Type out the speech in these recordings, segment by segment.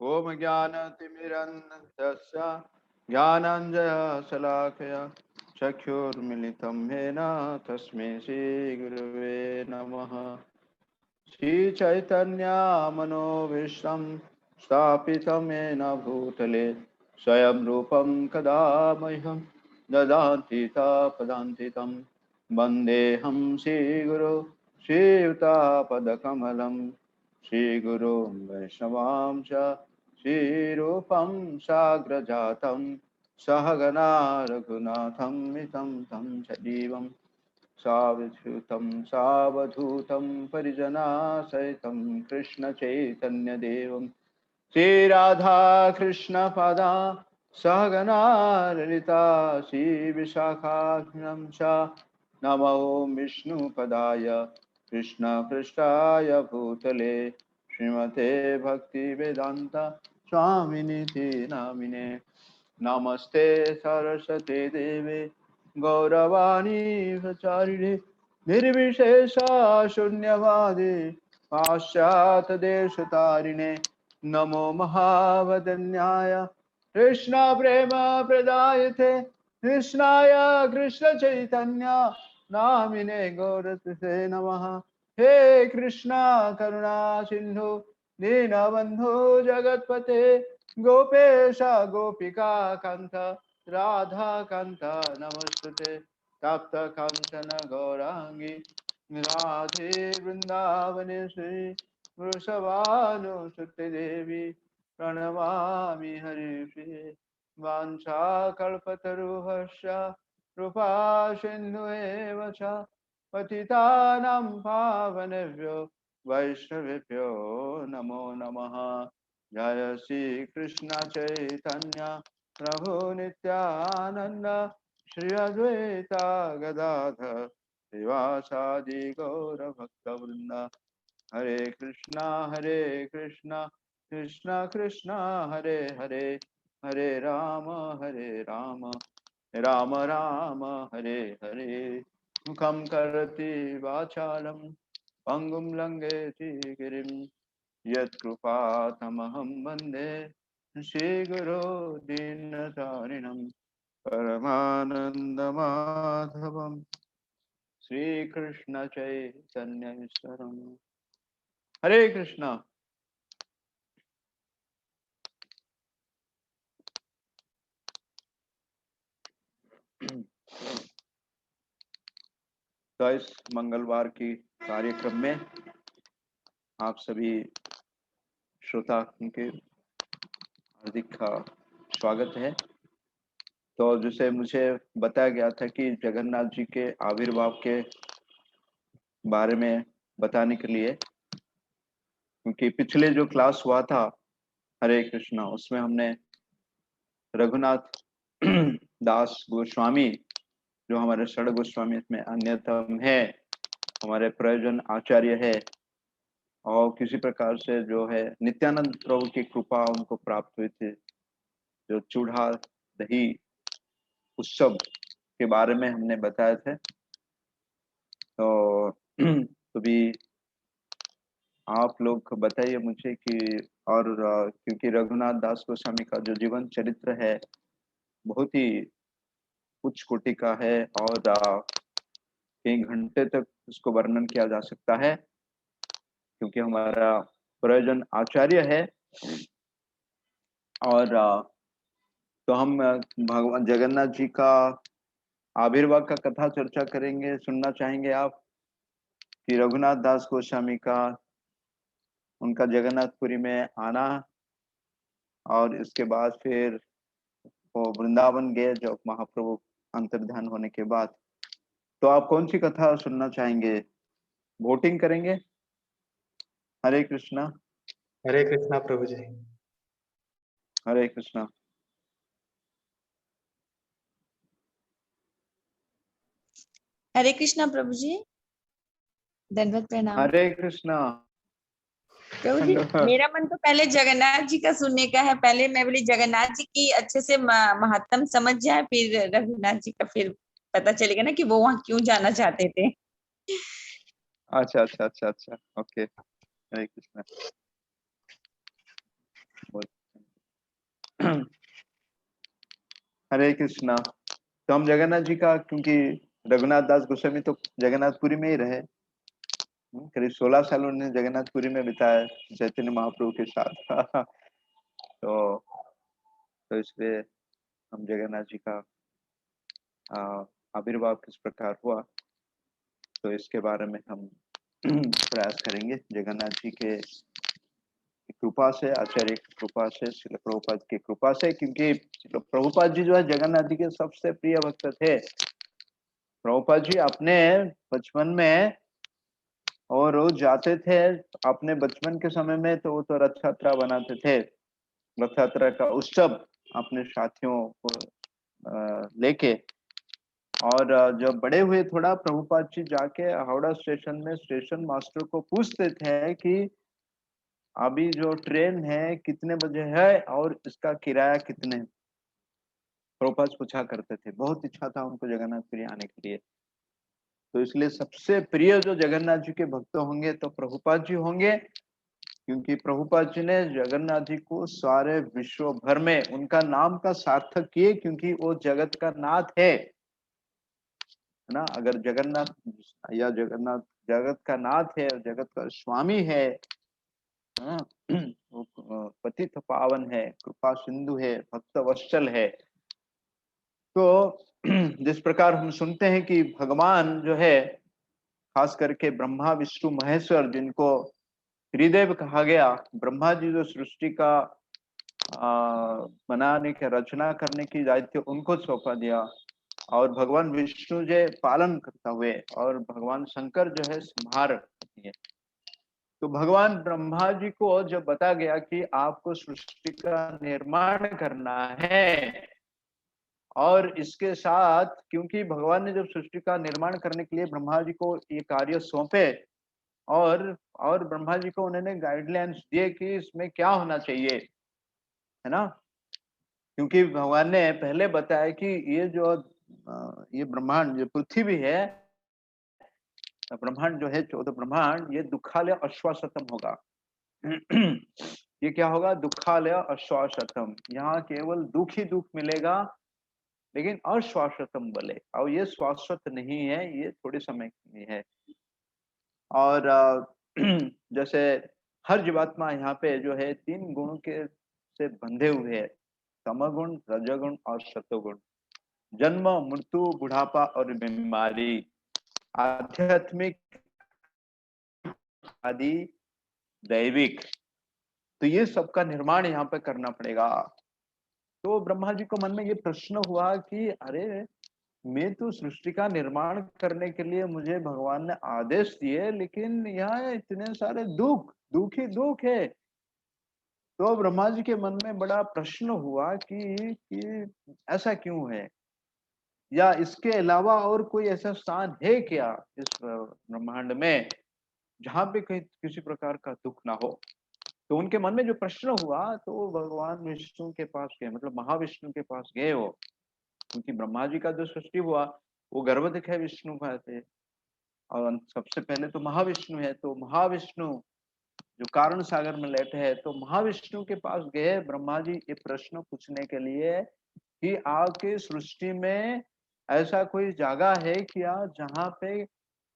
ओम ज्ञानतिमिरन्धस्य ज्ञानाञ्जनशलाकया चक्षुर्मिलितं येन तस्मै श्रीगुरवे नमः। श्रीचैतन्यमनोभीष्टं स्थापितं येन भूतले स्वयं रूपं कदा मह्यं ददाति पदान्तितं वन्देऽहं श्रीगुरो श्रीयुतापदकमलं श्रीगुरो वैष्णवांश श्रीरूपं साग्रजातं सहगना रघुनाथं मितं तं सजीवम् सावधूतं सावधूतं परिजना सहितं कृष्ण चैतन्य देवं श्रीराधा कृष्ण पदा सहगना ललिता श्री विशाखाख्यं च नमो विष्णुपदाय कृष्ण पृष्ठाय भूतले श्रीमते भक्ति वेदांता स्वामिनिति नामिने। नमस्ते सरस्वती देवे गौरवाणी प्रचारिणे निर्विशेष शून्यवादी पाश्चात देश तारिणे नमो महावदन्याय कृष्ण प्रेम प्रदायते कृष्णाय कृष्ण चैतन्य नामिने गौरसे नमः। हे कृष्णा करुणा सिंधु दीनबंधु जगतपते गोपेश गोपिका कांत राधा कांत नमस्ते तप्त कांचन गौरांगी राधे वृंदावनेश्वरी वृषभानुसुते देवी प्रणमामि हरिप्रिये वाञ्छाकल्पतरुभ्यश्च कृपा सिन्धुएव च पतितानां पावनेभ्यो वैष्णवेभ्यो नमो नमः। जय श्री कृष्ण चैतन्य प्रभु नित्यानंद श्री अद्वैता गदाधर श्रीवासादि गौर भक्त वृंद। हरे कृष्णा कृष्णा कृष्णा हरे हरे हरे राम राम राम हरे हरे। मुखं करोति वाचालं पंगुं लंघयति गिरिं यत्कृपातमहं वन्दे श्रीगुरो दीनतारिणं परमानन्दमाधवं श्रीकृष्ण चैतन्येश्वरम्। हरे कृष्णा। तो इस मंगलवार की कार्यक्रम में आप सभी श्रोता के हार्दिक स्वागत है। तो जैसे मुझे बताया गया था कि जगन्नाथ जी के आविर्भाव के बारे में बताने के लिए, क्योंकि पिछले जो क्लास हुआ था हरे कृष्णा, उसमें हमने रघुनाथ दास गोस्वामी, जो हमारे षड गोस्वामी में अन्यतम है, हमारे प्रयोजन आचार्य है, और किसी प्रकार से जो है नित्यानंद प्रभु की कृपा उनको प्राप्त हुई थी, जो चूड़ा दही उत्सव के बारे में हमने बताए थे। तो भी आप लोग बताइए मुझे कि, और क्योंकि रघुनाथ दास गोस्वामी का जो जीवन चरित्र है बहुत ही उच्च कोटि का है, और कई घंटे तक उसको वर्णन किया जा सकता है, क्योंकि हमारा प्रयोजन आचार्य है। और तो हम भगवान जगन्नाथ जी का आविर्भाव का कथा चर्चा करेंगे। सुनना चाहेंगे आप कि रघुनाथ दास गोस्वामी का, उनका जगन्नाथपुरी में आना, और इसके बाद फिर वो वृंदावन गए जब महाप्रभु अंतर्ध्यान होने के बाद। तो आप कौन सी कथा सुनना चाहेंगे? वोटिंग करेंगे। हरे कृष्णा। हरे कृष्णा प्रभु जी। हरे कृष्णा। हरे कृष्णा प्रभु जी, दंडवत प्रणाम। हरे कृष्णा प्रभु जी, मेरा मन तो पहले जगन्नाथ जी का सुनने का है। पहले मैं बोली जगन्नाथ जी की अच्छे से महात्म समझ जाए, फिर रघुनाथ जी का फिर पता चलेगा ना कि वो वहां क्यों जाना चाहते थे। अच्छा अच्छा अच्छा अच्छा, ओके। हरे कृष्णा। हरे कृष्णा। तो हम जगन्नाथ जी का, क्योंकि रघुनाथ दास गोस्वामी तो जगन्नाथपुरी में ही रहे, करीब 16 साल उन्होंने जगन्नाथपुरी में बिताया चैतन्य महाप्रभु के साथ। तो इसलिए हम जगन्नाथ जी का आविर्भाव किस प्रकार हुआ, तो इसके बारे में हम प्रयास करेंगे जगन्नाथ जी के कृपा से, आचार्य की कृपा से, श्रील प्रभुपाद की कृपा से, क्योंकि प्रभुपाद जी जो है जगन्नाथ जी के सबसे प्रिय भक्त थे। प्रभुपाद जी अपने बचपन में और रोज जाते थे, अपने बचपन के समय में तो वो तो रथ यात्रा बनाते थे, रथ यात्रा का उत्सव अपने साथियों को लेके। और जब बड़े हुए थोड़ा, प्रभुपाद जी जाके हावड़ा स्टेशन में स्टेशन मास्टर को पूछते थे कि अभी जो ट्रेन है कितने बजे है और इसका किराया कितने। प्रभुपाद पूछा करते थे, बहुत इच्छा था उनको जगन्नाथपुरी आने के लिए। तो इसलिए सबसे प्रिय जो जगन्नाथ जी के भक्त होंगे तो प्रभुपाद जी होंगे, क्योंकि प्रभुपाद जी ने जगन्नाथ जी को सारे विश्व भर में उनका नाम का सार्थक किए, क्योंकि वो जगत का नाथ है ना। अगर जगन्नाथ या जगन्नाथ जगत का नाथ है, जगत का स्वामी है, वो पतित पावन है, कृपा सिंधु है, भक्त वत्सल है। तो जिस प्रकार हम सुनते हैं कि भगवान जो है, खास करके ब्रह्मा विष्णु महेश्वर, जिनको त्रिदेव कहा गया, ब्रह्मा जी जो सृष्टि का बनाने के, रचना करने की दायित्व उनको सौंपा दिया, और भगवान विष्णु जो पालन करता हुए, और भगवान शंकर जो है संहार करती है। तो भगवान ब्रह्मा जी को जब बता गया कि आपको सृष्टि का निर्माण करना है, और इसके साथ, क्योंकि भगवान ने जब सृष्टि का निर्माण करने के लिए ब्रह्मा जी को ये कार्य सौंपे, और ब्रह्मा जी को उन्होंने गाइडलाइंस दिए कि इसमें क्या होना चाहिए, है ना। क्योंकि भगवान ने पहले बताया कि ये जो ये ब्रह्मांड, जो पृथ्वी है, ब्रह्मांड जो है 14 ब्रह्मांड, ये दुखालय अश्वासतम होगा। ये क्या होगा? दुखालय अश्वासतम। यहाँ केवल दुख ही दुख मिलेगा, लेकिन अश्वासतम बले, और ये शाश्वत नहीं है, ये थोड़े समय के लिए है। और जैसे हर जीवात्मा यहाँ पे जो है 3 गुणों के से बंधे हुए है, तमगुण, रजगुण और सतोगुण। जन्म, मृत्यु, बुढ़ापा और बीमारी, आध्यात्मिक, आदि, दैविक। तो ये सबका निर्माण यहाँ पे करना पड़ेगा। तो ब्रह्मा जी को मन में ये प्रश्न हुआ कि अरे, मैं तो सृष्टि का निर्माण करने के लिए मुझे भगवान ने आदेश दिए, लेकिन यहाँ इतने सारे दुख ही दुख है। तो ब्रह्मा जी के मन में बड़ा प्रश्न हुआ कि ऐसा क्यों है, या इसके अलावा और कोई ऐसा स्थान है क्या इस ब्रह्मांड में जहां पे कहीं किसी प्रकार का दुख ना हो। तो उनके मन में जो प्रश्न हुआ, तो वो भगवान विष्णु के पास गए, मतलब महाविष्णु के पास गए वो। क्योंकि ब्रह्मा जी का जो सृष्टि हुआ, वो गर्भधिक है विष्णु का थे, और सबसे पहले तो महाविष्णु है। तो महाविष्णु जो कारण सागर में लेटे है, तो महाविष्णु के पास गए ब्रह्मा जी ये प्रश्न पूछने के लिए कि आपके सृष्टि में ऐसा कोई जगह है क्या जहाँ पे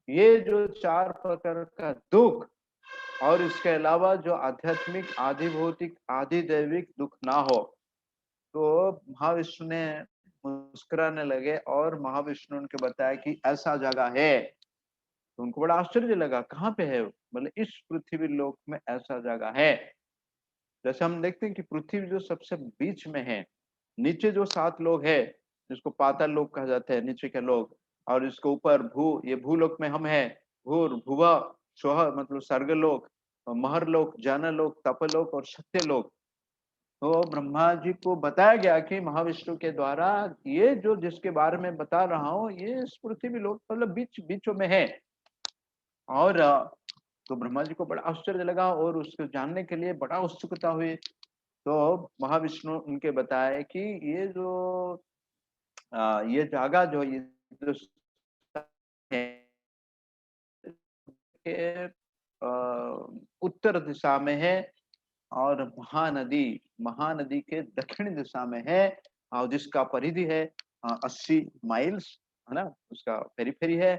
ये जो 4 प्रकार का दुख, और इसके अलावा जो आध्यात्मिक, आदि भौतिक, आदि दैविक दुख ना हो। तो महाविष्णु ने मुस्कुराने लगे, और महाविष्णु उनके बताया कि ऐसा जगह है। तो उनको बड़ा आश्चर्य लगा, कहाँ पे है? बोले इस पृथ्वी लोक में ऐसा जगह है। जैसे हम देखते हैं कि पृथ्वी जो सबसे बीच में है, नीचे जो 7 लोग है, जिसको पाताल लोक कहा जाता है, नीचे के लोग, और इसके ऊपर ये भूलोक में हम है, भूर भुवा स्व, मतलब स्वर्गलोक, महरलोक, जानलोक, तपलोक और सत्यलोक। तो ब्रह्मा जी को बताया गया कि महाविष्णु के द्वारा ये जो जिसके बारे में बता रहा हूँ, ये इस पृथ्वी लोक मतलब बीचों में है। और तो ब्रह्मा जी को बड़ा आश्चर्य लगा, और उसको जानने के लिए बड़ा उत्सुकता हुई। तो महाविष्णु उनके बताए कि ये जो ये जगह जो ये जो है के उत्तर दिशा में है, और महानदी महानदी के दक्षिण दिशा में है, और जिसका परिधि है 80 माइल्स, है ना, उसका पेरीफेरी है।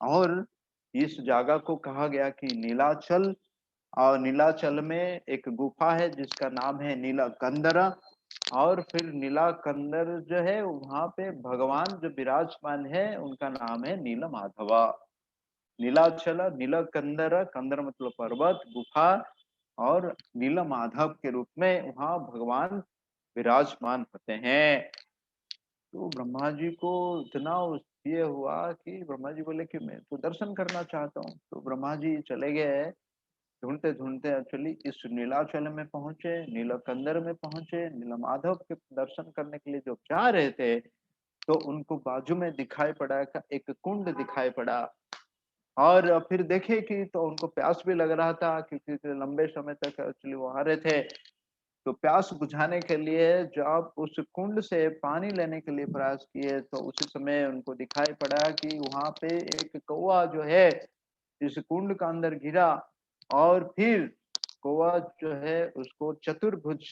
और इस जगह को कहा गया कि नीलाचल, और नीलाचल में एक गुफा है जिसका नाम है नीलकंदर। और फिर नीलकंदर जो है वहां पे भगवान जो विराजमान है उनका नाम है नीलमाधवा। नीलाचल, नीलकंदर, कंदर मतलब पर्वत, गुफा, और नीलमाधव के रूप में वहां भगवान विराजमान होते हैं। तो ब्रह्मा जी को इतना ये हुआ कि ब्रह्मा जी बोले कि मैं तो दर्शन करना चाहता हूँ। तो ब्रह्मा जी चले गए, ढूंढते ढूंढते एक्चुअली इस नीलाचल में पहुंचे, नीलकंदर में पहुंचे, नीलमाधव के दर्शन करने के लिए जो जा रहे थे, तो उनको बाजू में दिखाई पड़ा एक कुंड दिखाई पड़ा। और फिर देखे कि तो उनको प्यास भी लग रहा था, क्योंकि लंबे समय तक एक्चुअली वो आ रहे थे। तो प्यास बुझाने के लिए जब उस कुंड से पानी लेने के लिए प्रयास किए, तो उसी समय उनको दिखाई पड़ा कि वहां पे एक कौवा जो है इस कुंड का अंदर गिरा, और फिर कौवा जो है उसको चतुर्भुज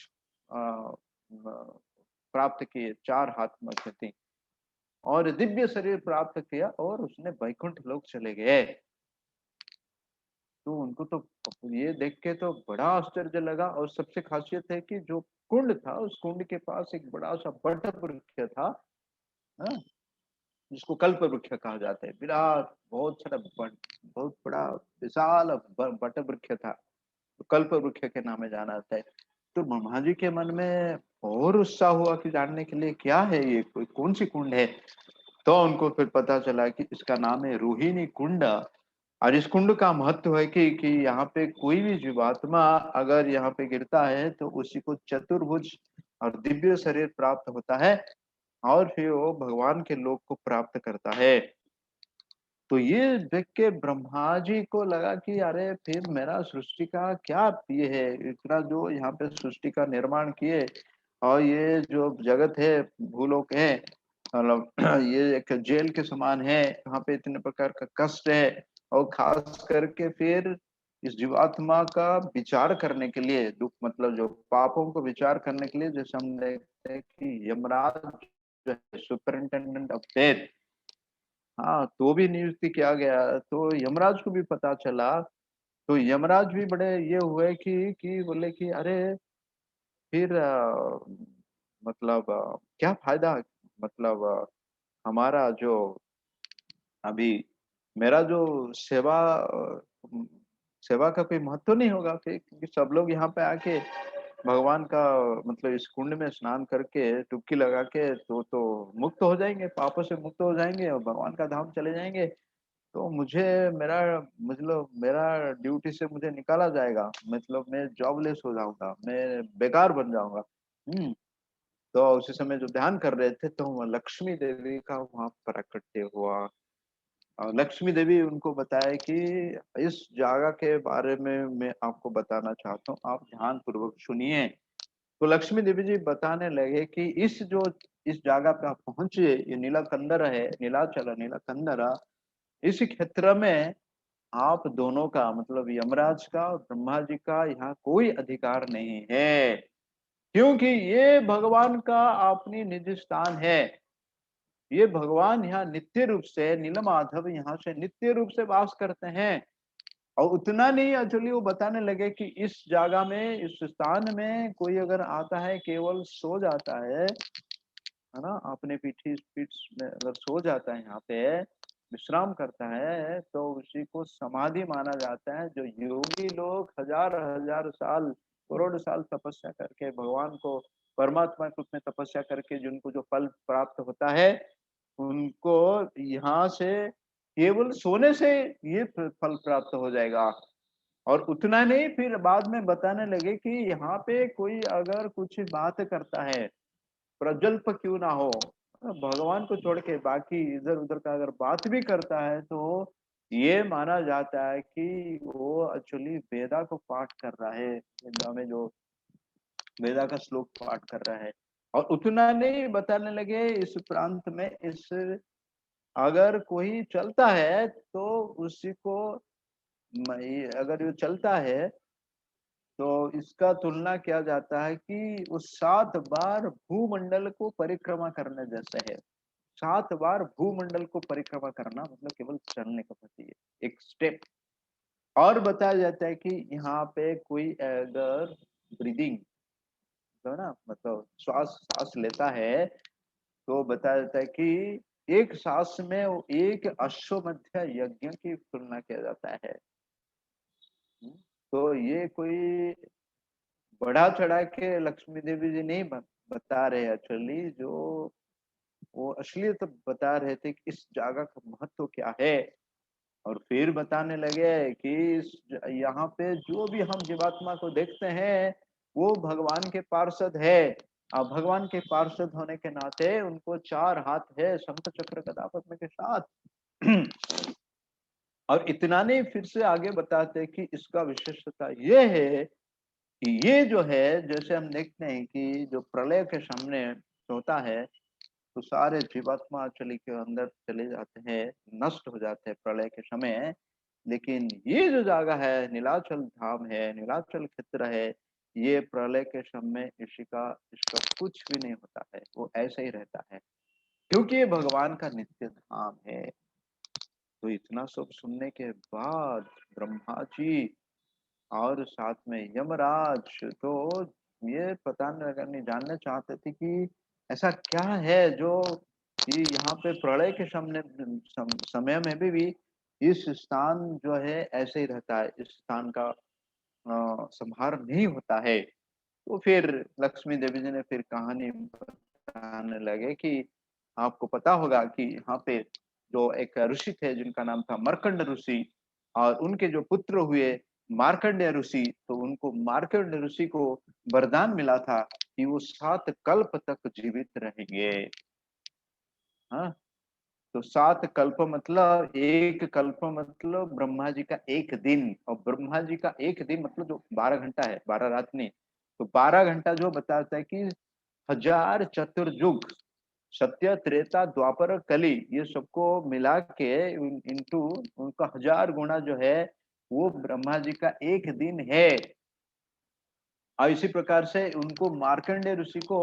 प्राप्त किए, 4 हाथ में थी, और दिव्य शरीर प्राप्त किया, और उसने वैकुंठ लोक चले गए। तो उनको तो ये देख के तो बड़ा आश्चर्य लगा। और सबसे खासियत है कि जो कुंड था, उस कुंड के पास एक बड़ा सा बट वृक्ष था, हाँ, जिसको कल्प वृक्ष कहा जाता है। विराट बहुत सारा बहुत बड़ा विशाल बट वृक्ष था, तो कल्प वृक्ष के नाम में जाना जाता है। तो ब्रह्मा जी के मन में और उत्साह हुआ कि जानने के लिए क्या है ये, कोई कौन सी कुंड है। तो उनको फिर पता चला कि इसका नाम है रोहिणी कुंड। और इस कुंड का महत्व है कि यहाँ पे कोई भी जीवात्मा अगर यहाँ पे गिरता है तो उसी को चतुर्भुज और दिव्य शरीर प्राप्त होता है, और फिर वो भगवान के लोक को प्राप्त करता है। तो ये देख के ब्रह्मा जी को लगा कि अरे फिर मेरा सृष्टि का क्या ये है, इतना जो यहाँ पे सृष्टि का निर्माण किए, और ये जो जगत है, भूलोक है, मतलब ये एक जेल के समान है, यहाँ पे इतने प्रकार का कष्ट है। और खास करके फिर इस जीवात्मा का विचार करने के लिए, दुख मतलब जो पापों को विचार करने के लिए, जैसे हम देखते हैं कि यमराज जो है सुपरिंटेंडेंट ऑफ डेथ, हाँ, तो भी नियुक्ति किया गया। तो यमराज को भी पता चला, तो यमराज भी बड़े ये हुए कि बोले कि अरे फिर मतलब क्या फायदा, मतलब हमारा जो अभी मेरा जो सेवा का कोई महत्व नहीं होगा फिर, क्योंकि सब लोग यहाँ पे आके भगवान का मतलब इस कुंड में स्नान करके डुबकी लगा के तो मुक्त हो जाएंगे, पापों से मुक्त हो जाएंगे और भगवान का धाम चले जाएंगे। तो मुझे मेरा मतलब मेरा ड्यूटी से मुझे निकाला जाएगा, मतलब मैं जॉबलेस हो जाऊंगा, मैं बेकार बन जाऊंगा। तो उसी समय जो ध्यान कर रहे थे, तो वहाँ लक्ष्मी देवी का वहां प्रकट्य हुआ। और लक्ष्मी देवी उनको बताया कि इस जगह के बारे में मैं आपको बताना चाहता हूँ, आप ध्यान पूर्वक सुनिए। तो लक्ष्मी देवी जी बताने लगे कि इस जगह पे आप पहुंचे, ये नीलाकंदर है, नीलाचल नीलाकंदर, इस क्षेत्र में आप दोनों का मतलब यमराज का और ब्रह्मा जी का यहाँ कोई अधिकार नहीं है, क्योंकि ये भगवान का अपनी निज स्थान है। ये भगवान यहाँ नित्य रूप से, नीलमाधव यहाँ से नित्य रूप से वास करते हैं। और उतना नहीं, एक्चुअली वो बताने लगे कि इस जगह में, इस स्थान में कोई अगर आता है केवल सो जाता है ना, अपने पीठ में अगर सो जाता है, यहाँ पे विश्राम करता है, तो उसी को समाधि माना जाता है। जो योगी लोग हजार हजार साल, करोड़ साल तपस्या करके भगवान को परमात्मा के रूप में तपस्या करके जिनको जो फल प्राप्त होता है, उनको यहाँ से केवल सोने से ये फल प्राप्त हो जाएगा। और उतना नहीं, फिर बाद में बताने लगे कि यहाँ पे कोई अगर कुछ बात करता है, प्रजल्प क्यों ना हो, भगवान को छोड़ के बाकी इधर उधर का अगर बात भी करता है, तो ये माना जाता है कि वो एक्चुअली वेदा को पाठ कर रहा है, वेदा में जो वेदा का श्लोक पाठ कर रहा है। और उतना नहीं, बताने लगे इस प्रांत में इस अगर कोई चलता है तो उसी को अगर वो चलता है तो इसका तुलना किया जाता है कि वो 7 बार भूमंडल को परिक्रमा करने जैसे है। 7 बार भूमंडल को परिक्रमा करना मतलब केवल चलने का प्रति है एक स्टेप। और बताया जाता है कि यहाँ पे कोई अगर ब्रीदिंग तो ना मतलब श्वास सांस लेता है तो बताया जाता है कि एक सांस में वो एक अश्वमेध यज्ञ की तुलना किया जाता है। तो ये कोई बढ़ा चढ़ा के लक्ष्मी देवी जी नहीं बता रहे एक्चुअली, जो वो असलियत बता रहे थे कि इस जगह का महत्व क्या है। और फिर बताने लगे कि यहाँ पे जो भी हम जीवात्मा को देखते हैं वो भगवान के पार्षद है। अब भगवान के पार्षद होने के नाते उनको 4 हाथ है शंख चक्र गदा पद्म के साथ। और इतना नहीं, फिर से आगे बताते हैं कि इसका विशेषता ये है कि ये जो है जैसे हम देखते हैं कि जो प्रलय के सामने होता है तो सारे जीवात्मा चली के अंदर चले जाते हैं, नष्ट हो जाते हैं प्रलय के समय। लेकिन ये जो जगह है नीलाचल धाम है, नीलाचल क्षेत्र है, ये प्रलय के समय इसका इसका कुछ भी नहीं होता है, वो ऐसे ही रहता है क्योंकि ये भगवान का नित्य धाम है। तो इतना सब सुनने के बाद ब्रह्मा जी और साथ में यमराज तो ये पता नहीं जानना चाहते थे कि ऐसा क्या है जो कि यहाँ पे प्रलय के समय में भी इस स्थान जो है ऐसे ही रहता है, इस स्थान का संहार नहीं होता है। तो फिर लक्ष्मी देवी जी ने फिर कहानी बताने लगे कि आपको पता होगा कि यहाँ पे जो एक ऋषि थे जिनका नाम था मार्कंड ऋषि, और उनके जो पुत्र हुए मार्कंडेय ऋषि, तो उनको मार्कंडेय ऋषि को वरदान मिला था कि वो 7 कल्प तक जीवित रहेंगे। हाँ, तो 7 कल्प मतलब एक कल्प मतलब ब्रह्मा जी का एक दिन, और ब्रह्मा जी का एक दिन मतलब जो 12 घंटा है, 12 रात नहीं, तो 12 घंटा जो बताता है कि 1000 चतुर्युग, सत्य त्रेता द्वापर कली, ये सबको मिला के इंटू उनका 1000 गुना जो है वो ब्रह्मा जी का एक दिन है। और इसी प्रकार से उनको मार्कंडेय ऋषि को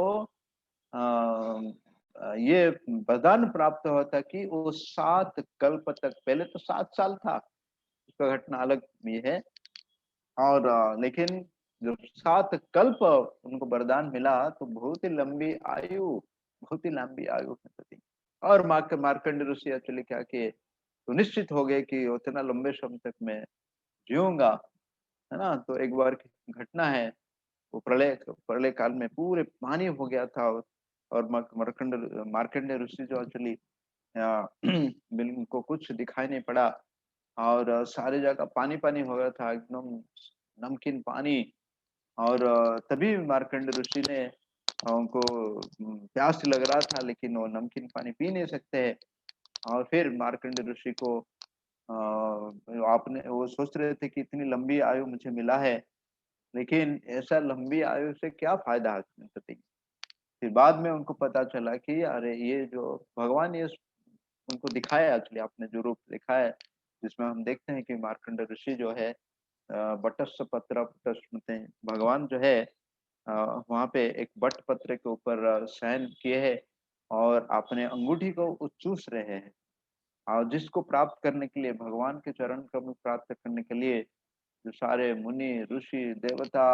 ये वरदान प्राप्त हुआ था कि वो 7 कल्प तक, पहले तो 7 साल था, उसका घटना अलग ये है। और लेकिन जब 7 कल्प उनको वरदान मिला तो बहुत ही लंबी आयु, बहुत ही लंबी आयु थी। और मार्कंड ऋषि एक्चुअली क्या किए, तो निश्चित हो गए कि उतना लंबे समय तक मैं जीऊंगा, है ना। तो एक बार की घटना है, वो प्रलय प्रलय काल में पूरे पानी हो गया था, और मार्कंड ऋषि जो एक्चुअली उनको कुछ दिखाई नहीं पड़ा, और सारी जगह पानी पानी हो गया था, एकदम नमकीन पानी। और तभी मार्कंड ऋषि ने उनको प्यास लग रहा था, लेकिन वो नमकीन पानी पी नहीं सकते हैं। और फिर मार्कंड ऋषि को आपने वो सोच रहे थे कि इतनी लंबी आयु मुझे मिला है, लेकिन ऐसा लंबी आयु से क्या फायदा हासिल करते। फिर बाद में उनको पता चला कि अरे ये जो भगवान ये उनको दिखाया, एक्चुअली आपने जो रूप दिखाया है जिसमें हम देखते हैं कि मार्कंड ऋषि जो है बटस्स पत्र भगवान जो है वहां पे एक बट पत्र के ऊपर शयन किए है और अपने अंगूठी को चूस रहे हैं। और जिसको प्राप्त करने के लिए, भगवान के चरण कमल प्राप्त करने के लिए जो सारे मुनि ऋषि देवता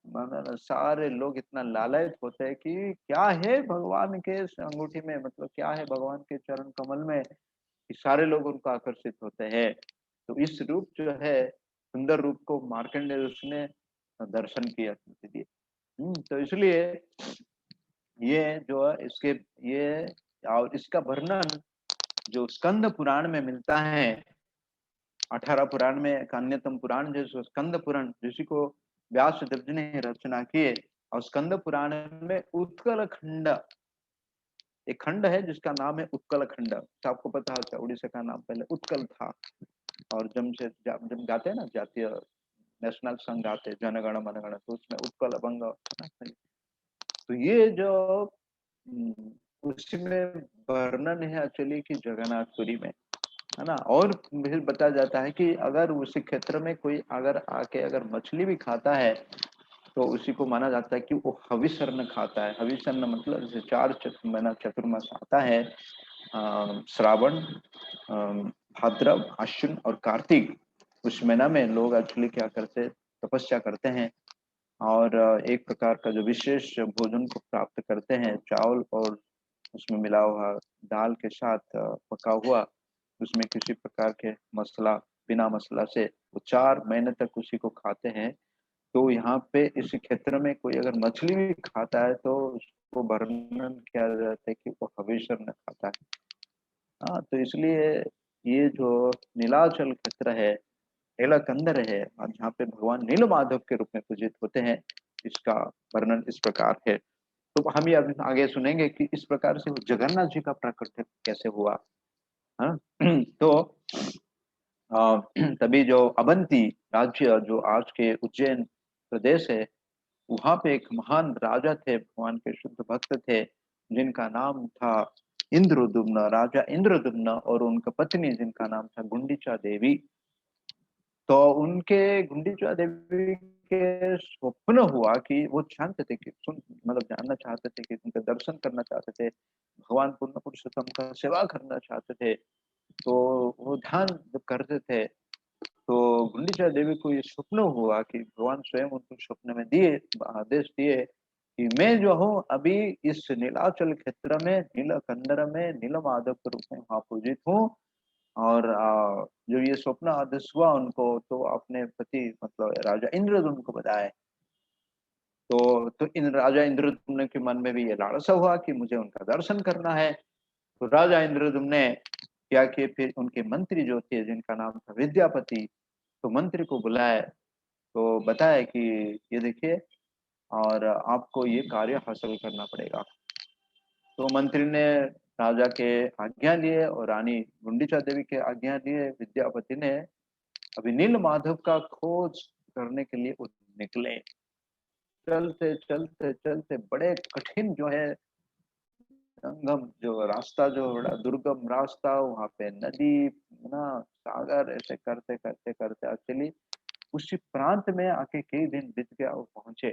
मतलब सारे लोग इतना लालयित होते हैं कि क्या है भगवान के अंगूठी में, मतलब क्या है भगवान के चरण कमल में, कि सारे लोग उनको आकर्षित होते हैं। तो इस रूप जो है सुंदर रूप को मार्कंडेय ऋषि ने दर्शन किया दिए। तो इसलिए ये जो है इसके ये और इसका वर्णन जो स्कंद पुराण में मिलता है, 18 पुराण में एक अन्यतम पुराण जो स्कंद पुराण, जिसको व्यास देव जी ने रचना किए। और स्कंद पुराण में उत्कल खंड, एक खंड है जिसका नाम है उत्कल खंड। तो आपको पता है उड़ीसा का नाम पहले उत्कल था। और जब गाते हैं ना जातीय नेशनल सॉन्ग गाते जनगण मनगण, तो उसमें उत्कल अभंग, तो ये जो उसमें वर्णन है एक्चुअली कि जगन्नाथपुरी में, है ना। और फिर बताया जाता है कि अगर उसी क्षेत्र में कोई अगर आके अगर मछली भी खाता है तो उसी को माना जाता है कि वो हविष्य खाता है। हविष्य मतलब जैसे चार महीना चतुर्मास आता है, श्रावण, भाद्रव, आश्विन और कार्तिक। उस महीना में लोग एक्चुअली क्या करते, तपस्या करते हैं और एक प्रकार का जो विशेष भोजन को प्राप्त करते हैं, चावल और उसमें मिला हुआ दाल के साथ पका हुआ, उसमें किसी प्रकार के मसाला, बिना मसाला से वो 4 महीने तक उसी को खाते हैं। तो यहाँ पे इस क्षेत्र में कोई अगर मछली भी खाता है तो उसको वर्णन किया जाता है कि वो हविष्य खाता है। हाँ, तो इसलिए ये जो नीलाचल क्षेत्र है, नीलकंदर है, और जहाँ पे भगवान नीलमाधव के रूप में पूजित होते हैं, इसका वर्णन इस प्रकार है। तो हम ये अभी आगे सुनेंगे कि इस प्रकार से जगन्नाथ जी का प्राकट्य कैसे हुआ। हाँ तो तभी जो अवंती राज्य, जो आज के उज्जैन प्रदेश है, वहां पे एक महान राजा थे, भगवान के शुद्ध भक्त थे, जिनका नाम था इंद्रदुम्न, राजा इंद्रदुम्न, और उनका पत्नी जिनका नाम था गुंडिचा देवी। तो उनके गुंडिचा देवी के स्वप्न हुआ कि वो जानते थे कि सुन मतलब जानना चाहते थे, कि उनका दर्शन करना चाहते थे, भगवान पूर्ण पुरुषोत्तम का सेवा करना चाहते थे। तो वो ध्यान जब करते थे तो गुंडिचा देवी को ये स्वप्न हुआ कि भगवान स्वयं उनको स्वप्न में दिए, आदेश दिए कि मैं जो हूँ अभी इस नीलाचल क्षेत्र में, नीलकंदर में नील माधव के रूप में वहां पूजित हूँ। और जो ये स्वप्न आदेश हुआ उनको, तो अपने पति मतलब राजा इंद्रदुम्न को बताए। तो इन राजा इंद्रदुम्न के मन में भी ये लालसा हुआ कि मुझे उनका दर्शन करना है। तो राजा इंद्रदुम्न ने क्या किए, फिर उनके मंत्री जो थे जिनका नाम था विद्यापति, तो मंत्री को बुलाए, तो बताया कि ये देखिए और आपको ये कार्य हासिल करना पड़ेगा। तो मंत्री ने राजा के आज्ञा लिए और रानी गुंडिचा देवी के आज्ञा लिए। विद्यापति ने अभी नील माधव का खोज करने के लिए निकले। चलते चलते चलते बड़े कठिन जो है संगम, जो रास्ता जो बड़ा दुर्गम रास्ता, वहां पे नदी ना सागर, ऐसे करते करते करते एक्चुअली उसी प्रांत में आके कई दिन बीत गया, वो पहुंचे।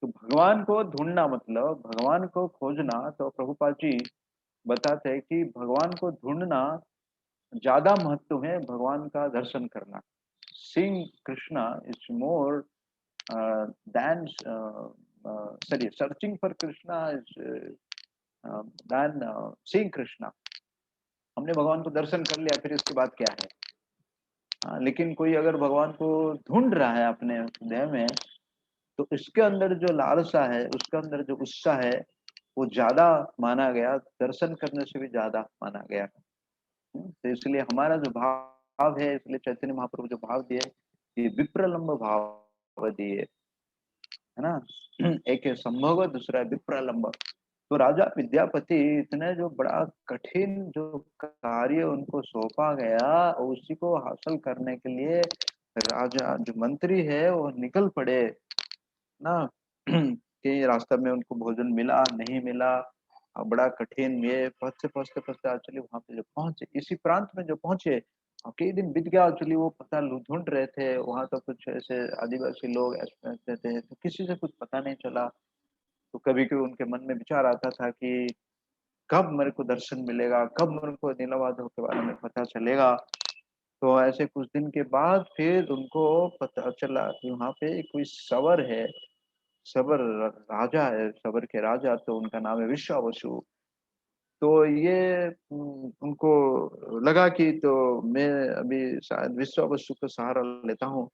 तो भगवान को ढूंढना मतलब भगवान को खोजना, तो प्रभुपाद जी बताते हैं कि भगवान को ढूंढना ज्यादा महत्व है भगवान का दर्शन करना। Seeing Krishna is more than sorry, searching for Krishna is than seeing Krishna। हमने भगवान को दर्शन कर लिया, फिर इसके बाद क्या है। लेकिन कोई अगर भगवान को ढूंढ रहा है अपने हृदय में, तो इसके अंदर जो लालसा है, उसके अंदर जो उत्साह है, वो ज्यादा माना गया, दर्शन करने से भी ज्यादा माना गया। तो इसलिए हमारा जो भाव है, इसलिए चैतन्य महाप्रभु जो भाव दिए, ये विप्रलंब भाव दिए, है ना। एक है संभव, दूसरा है विप्रलंब। तो राजा विद्यापति इतने जो बड़ा कठिन जो कार्य उनको सौंपा गया, उसी को हासिल करने के लिए राजा जो मंत्री है वो निकल पड़े ना। कि रास्ते में उनको भोजन मिला नहीं मिला, बड़ा कठिन, ये फंसते फंसते फंसते एक्चुअली वहां पे जो पहुंचे, इसी प्रांत में जो पहुंचे, कई दिन बीत गया। एक्चुअली वो पता ढूंढ रहे थे, वहां तो कुछ ऐसे आदिवासी लोग ऐसे रहते थे, तो किसी से कुछ पता नहीं चला। तो कभी कभी उनके मन में विचार आता था कि कब मेरे को दर्शन मिलेगा, कब मेरे को नीलमाधव के बारे में पता चलेगा। तो ऐसे कुछ दिन के बाद फिर उनको पता चला कि वहाँ पे कोई सवर है, सबर राजा है, सबर के राजा, तो उनका नाम है विश्वावसु। तो ये उनको लगा कि तो मैं अभी शायद विश्वावसु का सहारा लेता हूँ,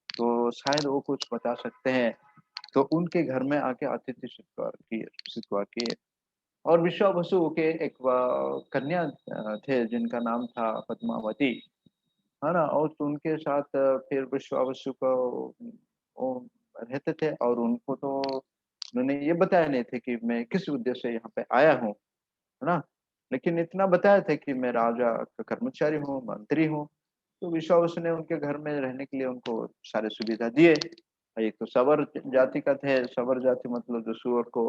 तो शायद वो कुछ बता सकते हैं। तो उनके घर में आके आतिथ्य सत्कार किए। और विश्वावसु के एक कन्या थे जिनका नाम था पद्मावती, है ना। और तो उनके साथ फिर विश्वावसु को वो रहते थे, और उनको तो उन्होंने ये बताया नहीं थे कि मैं किस उद्देश्य से यहाँ पे आया हूँ, है ना। लेकिन इतना बताया था कि मैं राजा का कर्मचारी हूँ, मंत्री हूँ। तो विश्वावसु ने उनके घर में रहने के लिए उनको सारे सुविधा दिए। एक तो सवर जाति का थे, सवर जाति मतलब जो सुअर को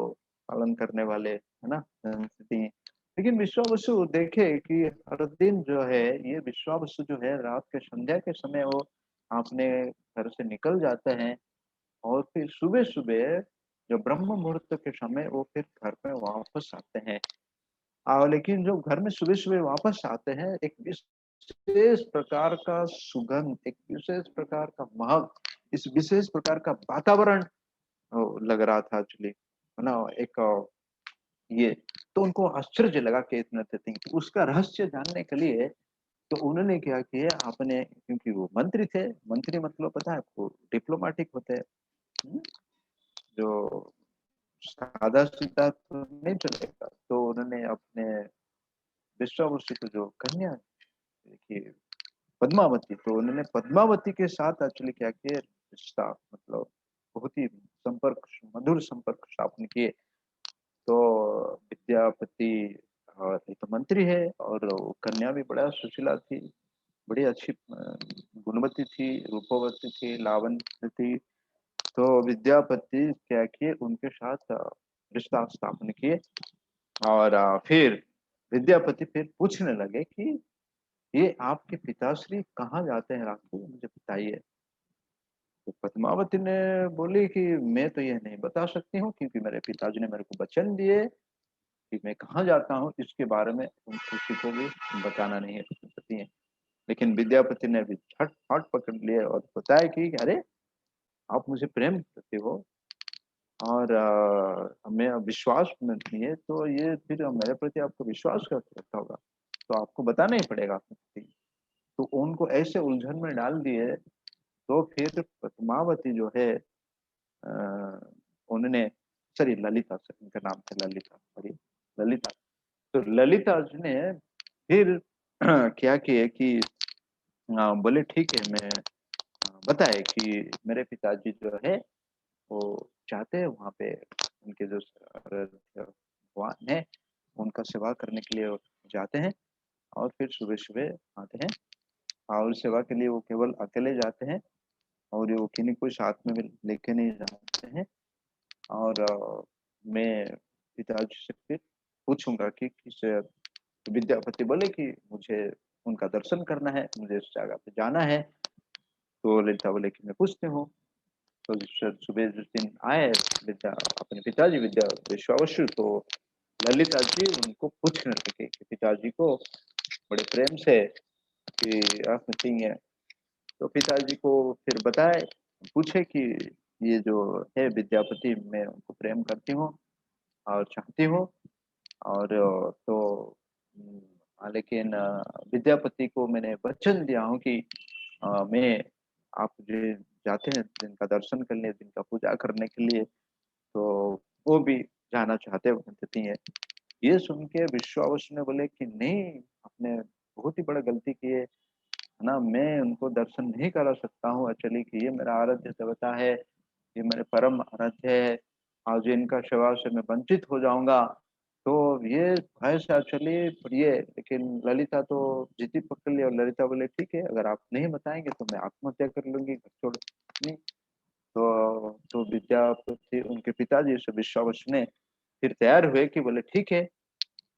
पालन करने वाले, है ना, थी। लेकिन विश्वावसु देखे कि हर दिन जो है, ये विश्वावसु जो है रात के संध्या के समय वो अपने घर से निकल जाते हैं और फिर सुबह सुबह जो ब्रह्म मुहूर्त के समय वो फिर घर में वापस आते हैं। लेकिन जो घर में सुबह सुबह वापस आते हैं, एक विशेष प्रकार का सुगंध, एक विशेष प्रकार का महक, इस विशेष प्रकार का वातावरण लग रहा था एक्चुअली, है ना? एक ये तो उनको आश्चर्य लगा कि इतना थिंग, उसका रहस्य जानने के लिए तो उन्होंने क्या किया, आपने, क्योंकि वो मंत्री थे, मंत्री मतलब पता है आपको, डिप्लोमेटिक होते हैं, हम्म, जो सादा सीधा तो नहीं चलेगा। तो उन्होंने अपने विश्वावसु को जो कन्या देखिए पद्मावती, तो उन्होंने पद्मावती के साथ एक्चुअली क्या किया, रिश्ता मतलब बहुत ही संपर्क, मधुर संपर्क स्थापन किए। तो विद्यापति एक तो मंत्री है और वो कन्या भी बड़ा सुशीला थी, बड़ी अच्छी गुणवती थी, रूपवती थी, लावण्य थी। तो विद्यापति क्या किए, उनके साथ रिश्ता स्थापन किए। और फिर विद्यापति फिर पूछने लगे कि ये आपके पिताश्री कहाँ जाते हैं रात को, मुझे बताइए। तो पद्मावती ने बोली कि मैं तो यह नहीं बता सकती हूँ, क्योंकि मेरे पिताजी ने मेरे को वचन दिए कि मैं कहाँ जाता हूँ इसके बारे में किसी को भी बताना नहीं है, पति है। लेकिन विद्यापति ने भी झट हाथ पकड़ लिए और बताया कि अरे आप मुझे प्रेम करते हो और हमें विश्वास में नहीं है, तो ये फिर मेरे प्रति आपको विश्वास कैसे रखता होगा, तो आपको बताना ही पड़ेगा अपने प्रति। तो उनको ऐसे उलझन में डाल दिए। तो फिर पद्मावती जो है उन्होंने, सॉरी ललिता, सर इनका नाम था ललिता, सॉरी ललिता। तो ललिता जी ने फिर क्या किए कि बोले ठीक है, मैं बताए कि मेरे पिताजी जो है वो चाहते हैं वहाँ पे उनके जो भगवान है उनका सेवा करने के लिए वो जाते हैं, और फिर सुबह सुबह आते हैं और सेवा के लिए वो केवल अकेले जाते हैं, और वो किन्हीं कोई साथ में भी लेके नहीं जाते हैं। और मैं पिताजी से फिर पूछूंगा कि किस, विद्यापति बोले कि मुझे उनका दर्शन करना है, मुझे इस जगह पे जाना है। तो ललिता बोले कि मैं पूछती हूँ। तो सुबह जिस दिन आए विद्या अपने पिताजी विद्या विश्वावसु, तो ललिता जी उनको पूछने लगे कि पिताजी को बड़े प्रेम से कि आप मिसिंग है। तो पिताजी को फिर बताए, पूछे कि ये जो है विद्यापति, मैं उनको प्रेम करती हूँ और चाहती हूँ। और लेकिन विद्यापति को मैंने वचन दिया हूँ कि मैं आप जो जाते हैं जिनका दर्शन करने, जिनका पूजा करने के लिए, तो वो भी जाना चाहते हैं। ये सुन के विश्वावसु ने बोले कि नहीं, आपने बहुत ही बड़ा गलती की है ना, मैं उनको दर्शन नहीं करा सकता हूँ एक्चुअली, कि ये मेरा आराध्य देवता है, ये मेरे परम आराध्य है, और जो इनका सेवा से मैं वंचित हो जाऊंगा, तो ये भय से एक्चुअली प्रिय। लेकिन ललिता तो जिद्दी पकड़ ली और ललिता बोले ठीक है, अगर आप नहीं बताएंगे तो मैं आत्महत्या कर लूंगी, घर छोड़ नहीं। तो विद्यापति उनके पिताजी से विश्वावसु ने फिर तैयार हुए कि बोले ठीक है,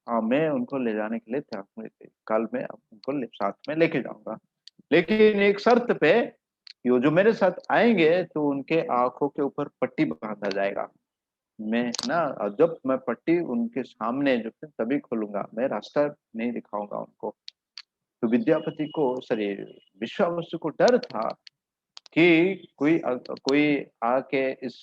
हाँ मैं उनको ले जाने के लिए तैयार हूँ, कल मैं उनको साथ में लेके जाऊंगा, लेकिन एक शर्त पे कि वो जो मेरे साथ आएंगे तो उनके आंखों के ऊपर पट्टी बांधा जाएगा। मैं ना, और जब मैं पट्टी उनके सामने जो है तभी खोलूंगा, मैं रास्ता नहीं दिखाऊंगा उनको। तो विद्यापति को, सॉरी विश्वावसु को डर था कि कोई आके इस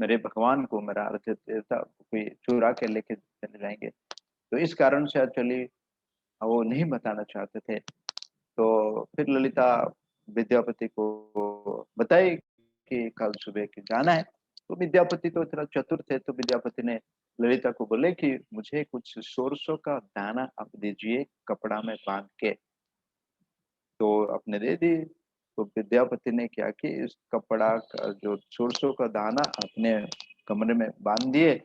मेरे भगवान को, मेरा आराध्य देवता को कोई चुरा के लेके चले जाएंगे। तो इस कारण से एक्चुअली वो नहीं बताना चाहते थे। तो फिर ललिता विद्यापति को बताई कि कल सुबह के जाना है। तो विद्यापति तो इतना चतुर थे, तो विद्यापति ने ललिता को बोले कि मुझे कुछ सोरसों का दाना आप दीजिए कपड़ा में बांध के। तो आपने दे दी। तो विद्यापति ने क्या कि इस कपड़ा का जो सोरसों का दाना अपने कमरे में बांध दिए,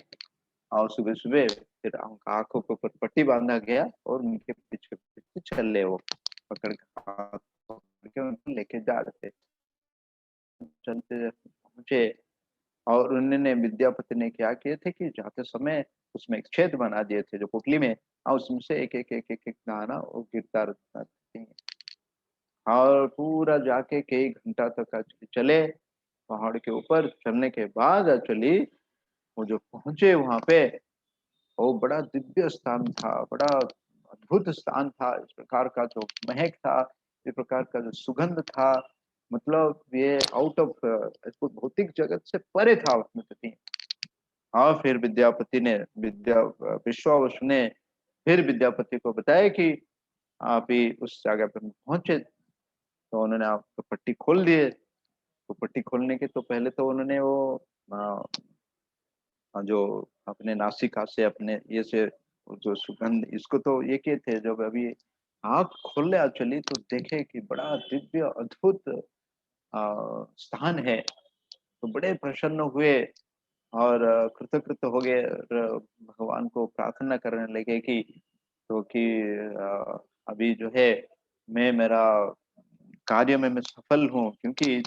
और सुबह सुबह फिर उनका आंखों के ऊपर पट्टी बांधा गया और उनके पीछे पीछे चले, वो पकड़ के हाथ पकड़ के उनको लेके जा रहे थे। चलते पहुंचे, और उन्होंने विद्यापति ने क्या किए थे कि जाते समय उसमें एक छेद बना दिए थे जो पोटली में, और उसमें से एक दाना वो गिरता रहता था। और पूरा जाके कई घंटा तक चले, पहाड़ के ऊपर चढ़ने के बाद एक्चुअली वो जो पहुंचे वहां पे, वो बड़ा दिव्य स्थान था, बड़ा अद्भुत स्थान था। इस प्रकार का जो महक था, इस प्रकार का जो सुगंध था, मतलब ये आउट ऑफ इसको भौतिक जगत से परे था उसमें सती। हाँ, फिर विद्यापति ने विश्वावसु ने फिर विद्यापति को बताया कि आप ही उस जगह पर पहुंचे। तो उन्होंने आपको पट्टी खोल दिए। तो पट्टी खोलने के तो पहले तो उन्होंने वो जो अपने नासिका से अपने ये से जो सुगंध इसको तो ये किए थे। जब अभी आँख खोले एक्चुअली तो देखे कि बड़ा दिव्य अद्भुत स्थान है। तो बड़े प्रसन्न हुए और कृतकृत हो गए और भगवान को प्रार्थना करने लगे कि तो कि अभी जो है मैं मेरा कार्य में मैं सफल हूँ, क्योंकि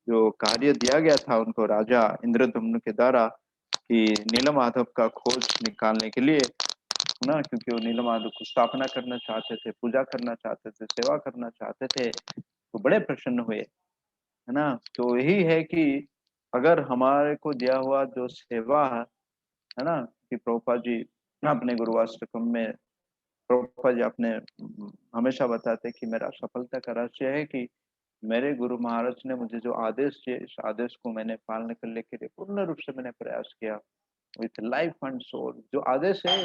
जो कार्य दिया गया था उनको राजा इंद्रदम्न के द्वारा कि नीलमाधव का खोज निकालने के लिए, है ना, क्योंकि वो नीलमाधव को स्थापना करना चाहते थे, पूजा करना चाहते थे, सेवा करना चाहते थे। तो बड़े प्रसन्न हुए, है ना। तो यही है कि अगर हमारे को दिया हुआ जो सेवा है ना, कि प्रभुपाद जी अपने गुरुवाष्टकम में प्रभुपाद जी अपने हमेशा बताते कि मेरा सफलता का रहस्य है कि मेरे गुरु महाराज ने मुझे जो आदेश दिए, इस आदेश को मैंने पालन करने के लिए पूर्ण रूप से मैंने प्रयास किया विथ लाइफ एंड सोल। जो आदेश है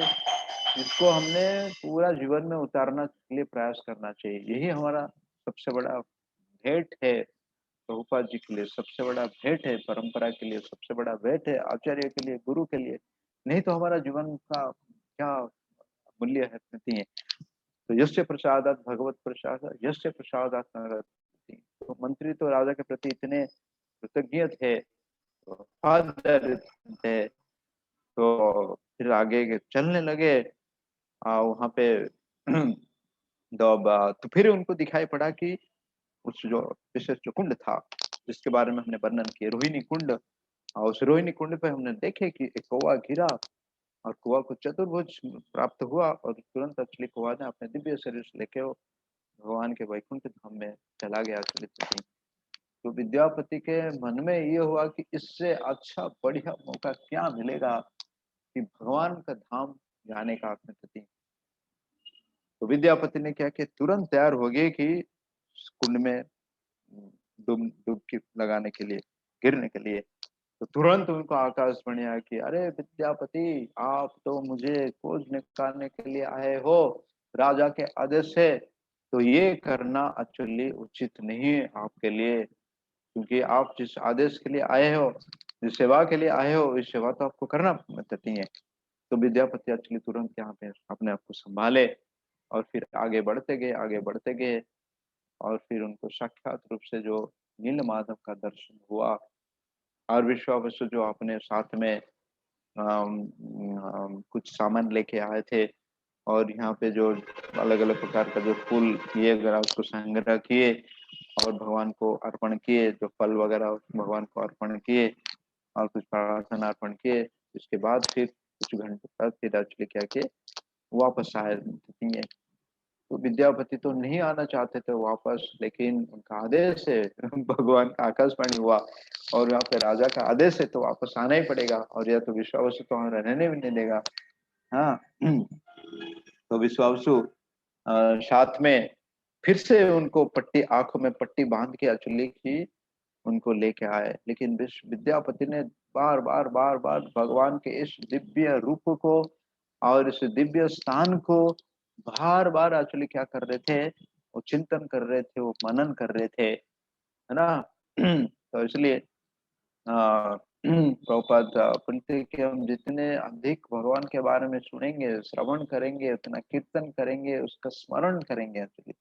इसको हमने पूरा जीवन में उतारना के लिए प्रयास करना चाहिए। यही हमारा सबसे बड़ा भेंट है प्रभुपाद जी के लिए, सबसे बड़ा भेंट है परंपरा के लिए, सबसे बड़ा भेंट है आचार्य के लिए, गुरु के लिए। नहीं तो हमारा जीवन का क्या मूल्य है नहीं है। तो यस्य प्रसादात भगवत प्रसाद, यस्य प्रसादात नरति। तो मंत्री तो राजा के प्रति इतने कृतज्ञ थे, वफादार थे। तो फिर आगे चलने लगे वहां पे तो फिर उनको दिखाई पड़ा कि उस जो विशेष जो कुंड था जिसके बारे में हमने वर्णन किया, रोहिणी कुंड, और उस रोहिणी कुंड पे हमने देखे कि एक कौवा गिरा और कौवा को चतुर्भुज प्राप्त हुआ और तुरंत एक्चुअली कौवा ने अपने दिव्य शरीर से लेके भगवान के वैकुंठ धाम में चला गया चलित। तो विद्यापति के मन में ये हुआ कि इससे अच्छा बढ़िया मौका क्या मिलेगा कि भगवान का धाम जाने का अपने प्रति। तो विद्यापति ने क्या किया, तुरंत तैयार हो गए कि कुंड में डुबकी लगाने के लिए, गिरने के लिए। तो तुरंत उनको आकाशवाणी आया कि अरे विद्यापति, आप तो मुझे खोज निकालने के लिए आए हो, राजा के आदेश से। तो ये करना एक्चुअली उचित नहीं है आपके लिए, क्योंकि आप जिस आदेश के लिए आए हो, जिस सेवा के लिए आए हो, इस सेवा तो आपको करना नहीं है। तो विद्यापति एक्चुअली तुरंत यहाँ पे अपने आप को संभाले और फिर आगे बढ़ते गए, आगे बढ़ते गए। और फिर उनको साक्षात रूप से जो नीलमाधव का दर्शन हुआ। और विश्वावसु जो अपने साथ में कुछ सामान लेके आए थे और यहाँ पे जो अलग अलग प्रकार का जो फूल ये वगैरह उसको संग्रह किए और भगवान को अर्पण किए, जो फल वगैरह भगवान को अर्पण किए और कुछ प्रार्थना अर्पण किए। इसके बाद फिर कुछ घंटे बाद फिर एक्चुअली क्या किए, वापस आए। तो विद्यापति तो नहीं आना चाहते थे वापस, लेकिन उनका आदेश है भगवान का आकाशवाणी हुआ और यहाँ पे राजा का आदेश है तो वापस आना ही पड़ेगा, और यह तो विश्वावसु तो हमें रहने भी नहीं देगा। हाँ तो विश्वावसु साथ में फिर से उनको पट्टी, आंखों में पट्टी बांध के एक्चुअली की उनको लेके आए। लेकिन विद्यापति ने बार बार बार बार भगवान के इस दिव्य रूप को और इस दिव्य स्थान को बार बार एक्चुअली क्या कर रहे थे, वो चिंतन कर रहे थे, वो मनन कर रहे थे, है ना। तो इसलिए प्रभुपाद बोलते कि हम जितने अधिक भगवान के बारे में सुनेंगे, श्रवण करेंगे, उतना कीर्तन करेंगे, उसका स्मरण करेंगे एक्चुअली।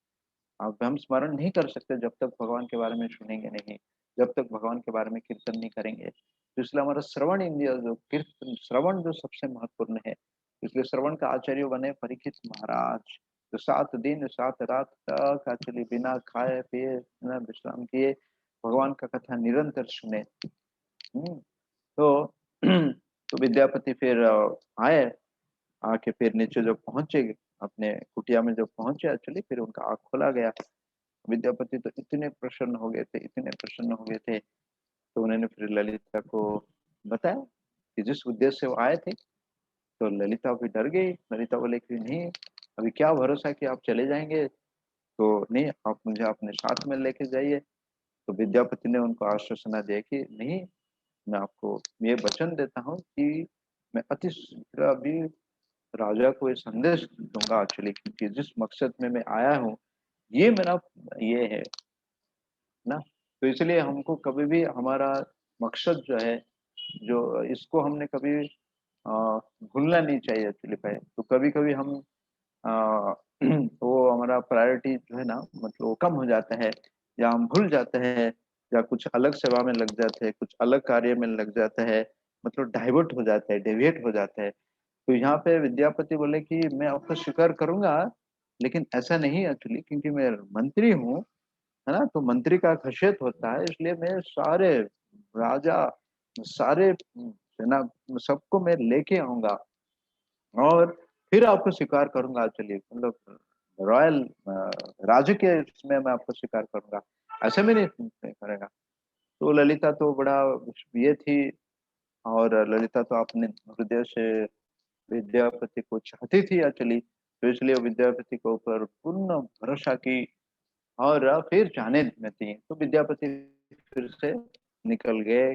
अब हम स्मरण नहीं कर सकते जब तक भगवान के बारे में सुनेंगे नहीं, जब तक भगवान के बारे में कीर्तन नहीं करेंगे। तो इसलिए हमारा श्रवण इंद्रिय जो कीर्तन श्रवण जो सबसे महत्वपूर्ण है। इसलिए श्रवण का आचार्य बने परीक्षित महाराज, जो 7 दिन 7 रात तक एक्चुअली बिना खाए पिए विश्राम किए भगवान का कथा निरंतर सुने। तो तो विद्यापति फिर आए, आके फिर नीचे जब पहुंचे अपने कुटिया में जब पहुंचे एक्चुअली फिर उनका आँख खोला गया। विद्यापति तो इतने प्रसन्न हो गए थे, इतने प्रसन्न हो गए थे तो उन्होंने फिर ललिता को बताया कि जिस उद्देश्य से वो आए थे। तो ललिता भी डर गई। ललिता बोले कि नहीं, अभी क्या भरोसा कि आप चले जाएंगे, तो नहीं, आप मुझे अपने साथ में लेके जाइए। तो विद्यापति ने उनको आश्वासना दिया कि नहीं, मैं आपको ये वचन देता हूँ कि मैं अति शीघ्र अभी राजा को ये संदेश दूंगा एक्चुअली, क्योंकि जिस मकसद में मैं आया हूँ ये मेरा ये है ना। तो इसलिए हमको कभी भी हमारा मकसद जो है, जो इसको हमने कभी भूलना नहीं चाहिए एक्चुअली। भाई तो कभी कभी हम आ, वो हमारा प्रायोरिटी जो है ना, मतलब वो कम हो जाता है, या हम भूल जाते हैं, या कुछ अलग सेवा में लग जाते हैं, कुछ अलग कार्य में लग जाता है, मतलब डाइवर्ट हो जाता है, डेविएट हो जाता है। तो यहाँ पे विद्यापति बोले कि मैं आपको स्वीकार करूंगा, लेकिन ऐसा नहीं एक्चुअली, क्योंकि मैं मंत्री हूँ, है ना। तो मंत्री का खशियत होता है, इसलिए मैं सारे राजा, सारे सेना, सबको मैं लेके आऊंगा और फिर आपको स्वीकार करूंगा। चलिए, मतलब रॉयल राज्य के इसमें मैं आपको स्वीकार करूंगा, ऐसे में नहीं करेगा। तो ललिता तो बड़ा ये थी, और ललिता तो अपने हृदय से विद्यापति को चाहती थी एक्चुअली। तो इसलिए वो विद्यापति के ऊपर पूर्ण भरोसा की और फिर जाने में थी। तो विद्यापति फिर से निकल गए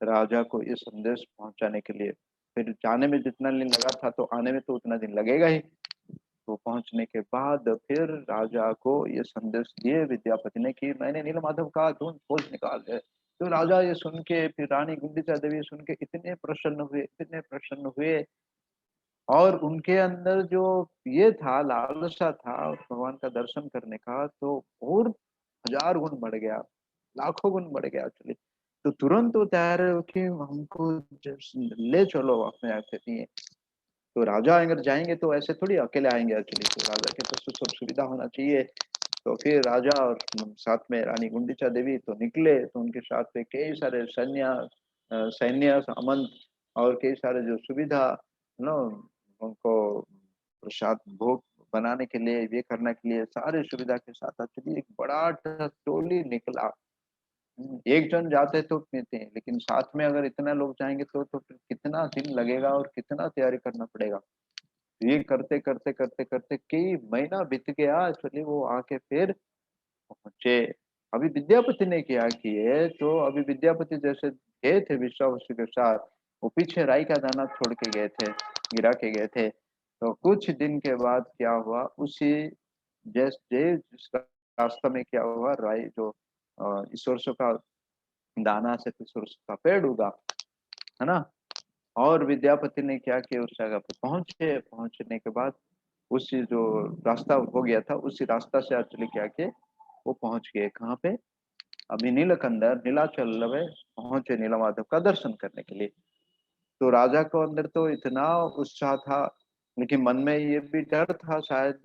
राजा को ये संदेश पहुंचाने के लिए। फिर जाने में जितना दिन लगा था, तो आने में तो उतना दिन लगेगा ही। तो पहुंचने के बाद फिर राजा को ये संदेश दिए विद्यापति ने कि मैंने नीलमाधव का ढूंढ खोज निकाल है। तो राजा ये सुन के, फिर रानी गुंडिचा देवी सुन के इतने प्रसन्न हुए, इतने प्रसन्न हुए, और उनके अंदर जो ये था, लालसा था भगवान का दर्शन करने का, तो और 1000 गुण बढ़ गया, लाखों गुण बढ़ गया एक्चुअली। तो तुरंत वो तैयार है कि हमको ले चलो अपने आके दिए। तो राजा अगर जाएंगे तो ऐसे थोड़ी अकेले आएंगे एक्चुअली, तो राजा के पास तो सब सुविधा होना चाहिए। तो फिर राजा और साथ में रानी गुंडिचा देवी तो निकले। तो उनके साथ में कई सारे सैन्य सामंत और कई सारे जो सुविधा, है ना, उनको प्रसाद भोग बनाने के लिए, ये करने के लिए सारे सुविधा के साथ एक्चुअली एक बड़ा टोली निकला। एक जन जाते तो कहते हैं, लेकिन साथ में अगर इतना लोग जाएंगे तो फिर कितना दिन लगेगा और कितना तैयारी करना पड़ेगा। ये करते करते करते करते कई महीना बीत गया एक्चुअली, वो आके फिर पहुंचे। अभी विद्यापति ने क्या किए, तो अभी विद्यापति जैसे गए थे विश्वावसु के साथ, वो पीछे राई का दाना छोड़ के गए थे, गिरा के गए थे। तो कुछ दिन के बाद क्या हुआ, उसी जैसे जिस रास्ता में क्या हुआ, राई जो ईश्वर का दाना से फिर सरसों का पेड़ उगा, है ना। और विद्यापति ने क्या किया, उस जगह पे पहुंचे। पहुंचने के बाद उसी जो रास्ता हो गया था, उसी रास्ता से एक्चुअली क्या किए, वो पहुंच गए कहाँ पे, अभी नीलकंदर नीलाचल में पहुंचे नीलमाधव का दर्शन करने के लिए। तो राजा को अंदर तो इतना उत्साह था, लेकिन मन में ये भी डर था शायद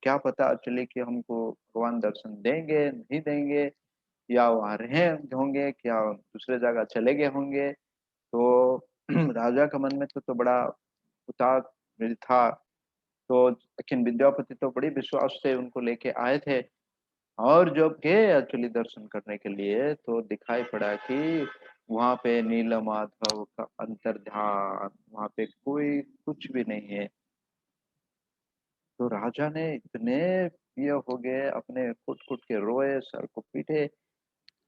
क्या पता एक्चुअली कि हमको भगवान दर्शन देंगे नहीं देंगे, या वहां रहे होंगे, क्या दूसरे जगह चले गए होंगे। तो राजा का मन में तो बड़ा उतार था। तो लेकिन विद्यापति तो बड़ी विश्वास से उनको लेके आए थे। और जब गए एक्चुअली दर्शन करने के लिए, तो दिखाई पड़ा कि वहां पे नीलमाधव का अंतर्ध्यान, वहां पे कोई कुछ भी नहीं है। तो राजा ने इतने ये हो गए, अपने कुट कुट के रोए, सर को पीटे।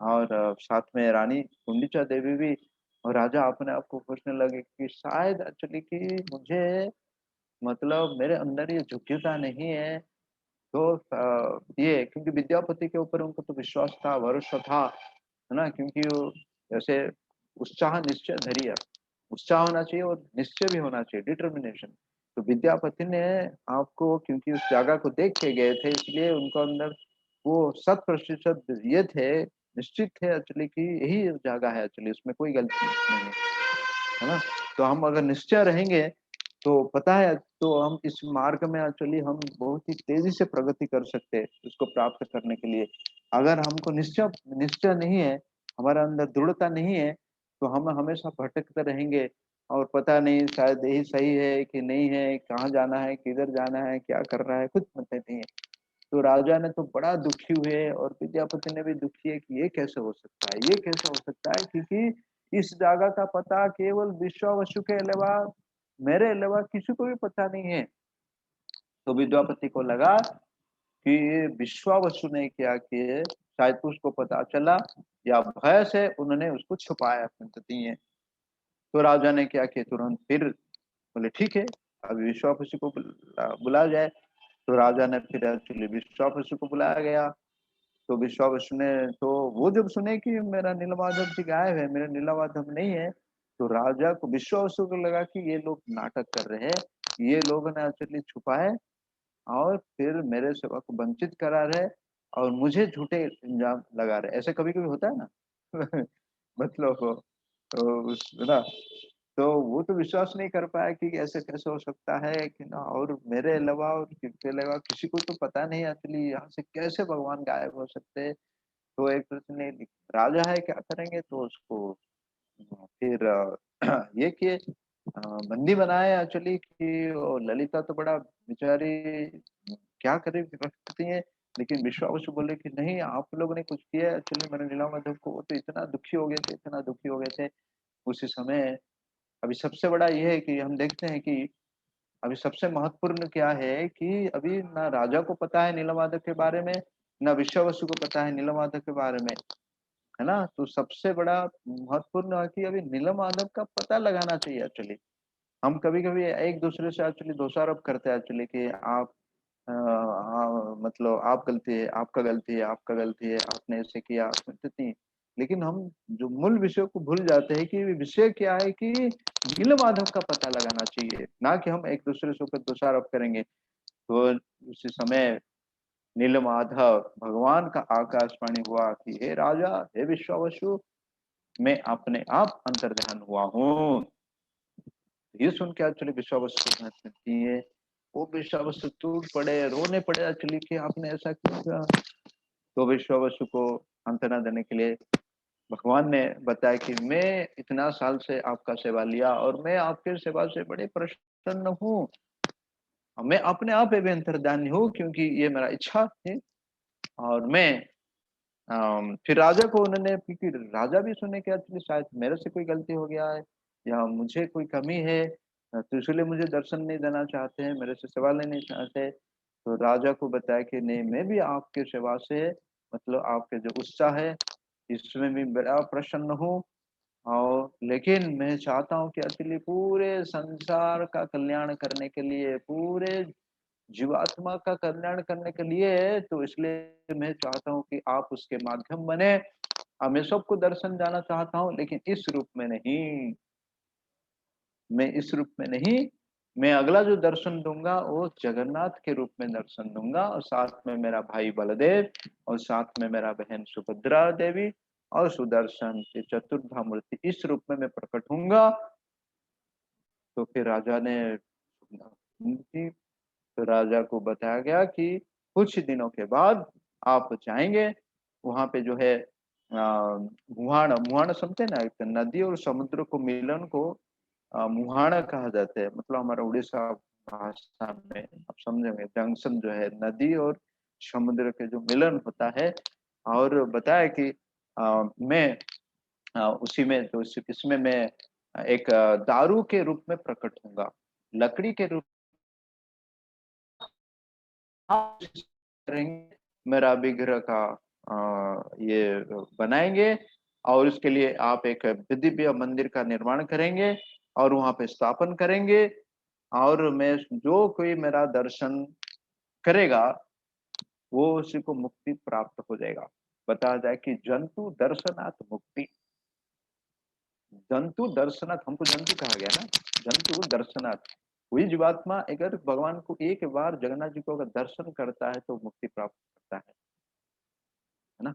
और साथ में रानी गुंडिचा देवी भी। और राजा अपने आप को सोचने लगे कि शायद एक्चुअली कि मुझे, मतलब मेरे अंदर ये योग्यता नहीं है। तो ये क्योंकि विद्यापति के ऊपर उनको तो विश्वास था, भरोसा था, है ना, क्योंकि वो जैसे उत्साह निश्चय धैर्य, उत्साह होना चाहिए और निश्चय भी होना चाहिए, डिटर्मिनेशन। तो विद्यापति ने आपको, क्योंकि उस जगह को देख के गए थे, इसलिए उनको अंदर वो 100% ये थे, निश्चित थे एक्चुअली कि यही जगह है एक्चुअली, उसमें कोई गलती नहीं है, है ना। तो हम अगर निश्चय रहेंगे तो पता है, तो हम इस मार्ग में एक्चुअली हम बहुत ही तेजी से प्रगति कर सकते हैं उसको प्राप्त करने के लिए। अगर हमको निश्चय निश्चय नहीं है, हमारा अंदर दृढ़ता नहीं है, तो हम हमेशा भटकते रहेंगे। और पता नहीं शायद यही सही है कि नहीं है, कहाँ जाना है, किधर जाना है, क्या कर रहा है, कुछ पता नहीं है। तो राजा ने तो बड़ा दुखी हुए और विद्यापति ने भी दुखी है कि ये कैसे हो सकता है, ये कैसे हो सकता है, क्योंकि इस जगह का पता केवल विश्वावसु के अलावा, मेरे अलावा किसी को भी पता नहीं है। तो विद्यापति को लगा कि ये विश्वावसु ने क्या किए, शायद उसको पता चला या भय से उन्होंने उसको छुपाया अपने ततीय। तो राजा ने क्या किया, तुरंत फिर बोले ठीक है, अभी विश्वावसु को बुलाया जाए। तो राजा ने फिर एक्चुअली विश्वावसु को बुलाया गया। तो विश्वावसु ने, तो वो जब सुने कि मेरा नीलमाधव जी गायब है, मेरा नीलमाधव नहीं है, तो राजा को, विश्वावसु को लगा कि ये लोग नाटक कर रहे हैं, ये लोगों ने एक्चुअली छुपाए और फिर मेरे सेवा को वंचित करा रहे और मुझे झूठे इल्जाम लगा रहे। ऐसे कभी कभी होता है ना मतलब तो उस ना, तो वो तो विश्वास नहीं कर पाया कि ऐसे कैसे हो सकता है कि ना, और मेरे अलावा और किसके अलावा किसी को तो पता नहीं एक्चुअली यहाँ से कैसे भगवान गायब हो सकते हैं। तो एक प्रश्न ने राजा है, क्या करेंगे, तो उसको फिर ये किए, बंदी बनाए एक्चुअली कि वो ललिता तो बड़ा बेचारी क्या करे रखती है। लेकिन विश्वावसु बोले कि नहीं, आप लोगों ने कुछ किया एक्चुअली मेरे नीलामाधव को, वो तो इतना दुखी हो गए थे, इतना दुखी हो गए थे उसी समय। अभी सबसे बड़ा ये है कि हम देखते हैं कि अभी सबसे महत्वपूर्ण क्या है कि अभी ना राजा को पता है नीलमाधव के बारे में, ना विश्वावसु को पता है नीलमाधव के बारे में, है ना। तो सबसे बड़ा महत्वपूर्ण है कि अभी नीलमाधव का पता लगाना चाहिए एक्चुअली। हम कभी कभी एक दूसरे से एक्चुअली दोषारोप करते हैं एक्चुअली कि आप मतलब आप गलती है, आपका गलती है, आपका गलती है, आपने ऐसे किया, आपने इतनी। लेकिन हम जो मूल विषय को भूल जाते हैं कि विषय क्या है कि नीलमाधव का पता लगाना चाहिए, ना कि हम एक दूसरे से ऊपर दोषारोप करेंगे। तो उसी समय नीलमाधव भगवान का आकाशवाणी हुआ कि हे राजा, हे विश्वावसु, मैं अपने आप अंतर्ध्यान हुआ हूँ। ये सुन के एक्चुअली विश्वावसु को मिलती है, वो विश्वावसु टूट पड़े, रोने पड़े एक्चुअली कि आपने ऐसा क्यों किया। तो विश्वावसु को सांत्वना देने के लिए भगवान ने बताया कि मैं इतना साल से आपका सेवा लिया और मैं आपके सेवा से बड़े प्रसन्न हूँ, मैं अपने आप भी अंतर्ध्यानी हूँ क्योंकि ये मेरा इच्छा है। और मैं फिर राजा को उन्होंने, क्योंकि राजा भी सुने कि एक्चुअली शायद मेरे से कोई गलती हो गया है या मुझे कोई कमी है, तो इसलिए मुझे दर्शन नहीं देना चाहते हैं, मेरे से सेवा लेना नहीं चाहते। तो राजा को बताया कि नहीं, मैं भी आपके सेवा से, मतलब आपके जो उत्साह है इसमें भी बड़ा प्रसन्न हूँ। और लेकिन मैं चाहता हूँ कि एक्चुअली पूरे संसार का कल्याण करने के लिए, पूरे जीवात्मा का कल्याण करने के लिए, तो इसलिए मैं चाहता हूँ कि आप उसके माध्यम बने। मैं सबको दर्शन जाना चाहता हूँ, लेकिन इस रूप में नहीं, मैं इस रूप में नहीं, मैं अगला जो दर्शन दूंगा वो जगन्नाथ के रूप में दर्शन दूंगा, और साथ में मेरा भाई बलदेव और साथ में मेरा बहन सुभद्रा देवी और सुदर्शन के चतुर्धा मूर्ति, इस रूप में मैं प्रकट होऊंगा। तो फिर राजा ने की, तो राजा को बताया गया कि कुछ दिनों के बाद आप जाएंगे वहां पे, जो है मुहाण, मुहाण समझते ना, एक नदी और समुद्र को मिलन को मुहाना कहा जाता है, मतलब हमारा उड़ीसा भाषा में आप समझेंगे, जंक्शन जो है नदी और समुद्र के जो मिलन होता है। और बताया कि मैं उसी में, तो इसमें मैं एक दारू के रूप में प्रकट होऊंगा, लकड़ी के रूप करेंगे, मेरा विग्रह का ये बनाएंगे और इसके लिए आप एक दिव्य मंदिर का निर्माण करेंगे और वहां पे स्थापन करेंगे। और मैं, जो कोई मेरा दर्शन करेगा वो उसी को मुक्ति प्राप्त हो जाएगा। बताया जाए कि जंतु दर्शनात् मुक्ति, जंतु दर्शनाथ, हमको जंतु कहा गया ना, जंतु दर्शनाथ, वही जीवात्मा अगर भगवान को एक बार, जगन्नाथ जी को अगर दर्शन करता है तो मुक्ति प्राप्त करता है ना।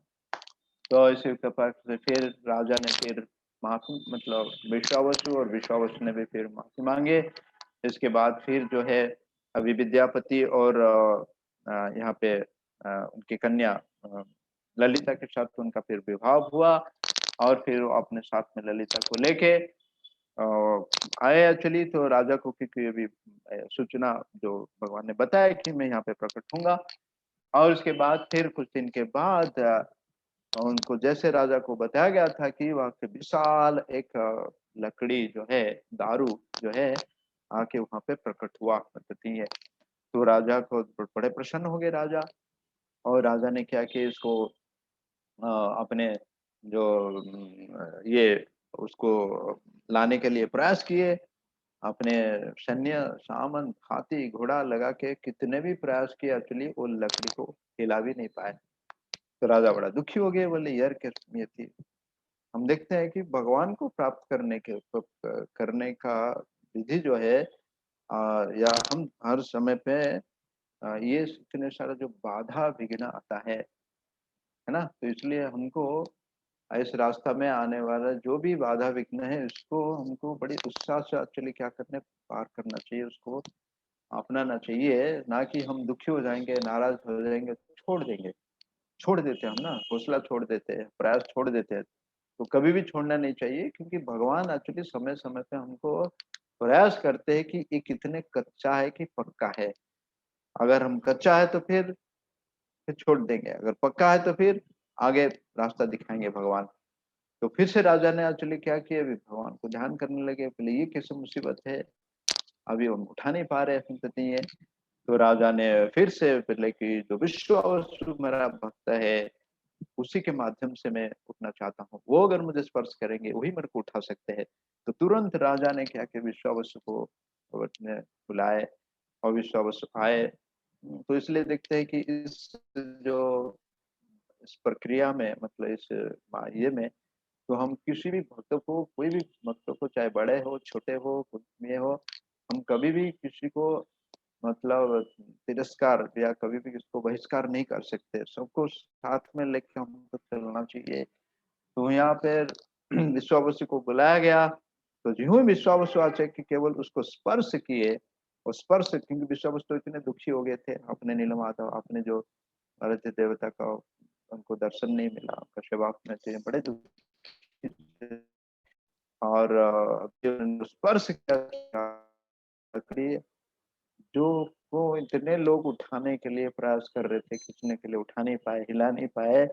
तो इसी कृपा से फिर राजा ने फिर माफी, मतलब विश्वावसु, और विश्वावसु ने भी फिर माफी मांगे। इसके बाद फिर जो है अभी विद्यापति और यहाँ पे उनकी कन्या ललिता के साथ उनका फिर विवाह हुआ और फिर वो अपने साथ में ललिता को लेके आए एक्चुअली। तो राजा को, क्योंकि अभी सूचना जो भगवान ने बताया कि मैं यहाँ पे प्रकट होऊंगा, और उसके बाद फिर कुछ दिन के बाद उनको जैसे राजा को बताया गया था कि वहां के विशाल एक लकड़ी जो है, दारू जो है, आके वहां पे प्रकट हुआ करती है। तो राजा को बड़े प्रसन्न हो गए राजा। और राजा ने क्या कि इसको अपने जो ये उसको लाने के लिए प्रयास किए। अपने सैन्य सामन हाथी घोड़ा लगा के कितने भी प्रयास किए, एक्चुअली वो लकड़ी को हिला भी नहीं पाए। तो राजा बड़ा दुखी हो गए, बोले यार क्या ये थी। हम देखते हैं कि भगवान को प्राप्त करने का विधि जो है, या हम हर समय पे ये इतने सारा जो बाधा विघ्न आता है ना, तो इसलिए हमको इस रास्ता में आने वाला जो भी बाधा विघ्न है, इसको हमको बड़ी उत्साह से एक्चुअली क्या करने पार करना चाहिए, उसको अपनाना चाहिए। ना कि हम दुखी हो जाएंगे, नाराज हो जाएंगे, छोड़ देंगे, छोड़ देते हैं हम ना, हौसला छोड़ देते हैं, प्रयास छोड़ देते हैं। तो कभी भी छोड़ना नहीं चाहिए, क्योंकि भगवान एक्चुअली समय समय पे हमको प्रयास करते हैं कि ये कितने कच्चा है कि पक्का है। अगर हम कच्चा है तो फिर छोड़ देंगे, अगर पक्का है तो फिर आगे रास्ता दिखाएंगे भगवान। तो फिर से राजा ने एक्चुअली क्या किया, अभी भगवान को ध्यान करने लगे, बोले ये कैसे मुसीबत है, अभी हम उठा नहीं पा रहे हैं, नहीं है। तो राजा ने फिर से बोले कि जो विश्वावसु मेरा भक्त है, उसी के माध्यम से मैं उठना चाहता हूँ, वो अगर मुझे स्पर्श करेंगे वही मेरे को उठा सकते हैं। तो तुरंत राजा ने क्या कि विश्वावसु को अपने बुलाए, और विश्वावसु आए। तो इसलिए देखते हैं कि जो इस प्रक्रिया में, मतलब इस ये में, तो हम किसी भी भक्त को, कोई भी भक्त को, चाहे बड़े हो छोटे हो कुछ में हो, हम कभी भी किसी को मतलब तिरस्कार या कभी भी इसको बहिष्कार नहीं कर सकते, सबको साथ में लेके हमको चलना चाहिए। तो यहाँ पे विश्वावसु को बुलाया गया। तो जो ही विश्वावसु आचार्य की केवल उसको स्पर्श किए, और स्पर्श, क्योंकि विश्वावसु तो इतने दुखी हो गए थे अपने नीलमाधव, अपने जो आराध्य देवता का उनको दर्शन नहीं मिला, कश्यप में थे, बड़े दुखी थे। और स्पर्श किया लकड़ी, जो वो इतने लोग उठाने के लिए प्रयास कर रहे थे, खींचने के लिए, उठा नहीं पाए, हिला नहीं पाए।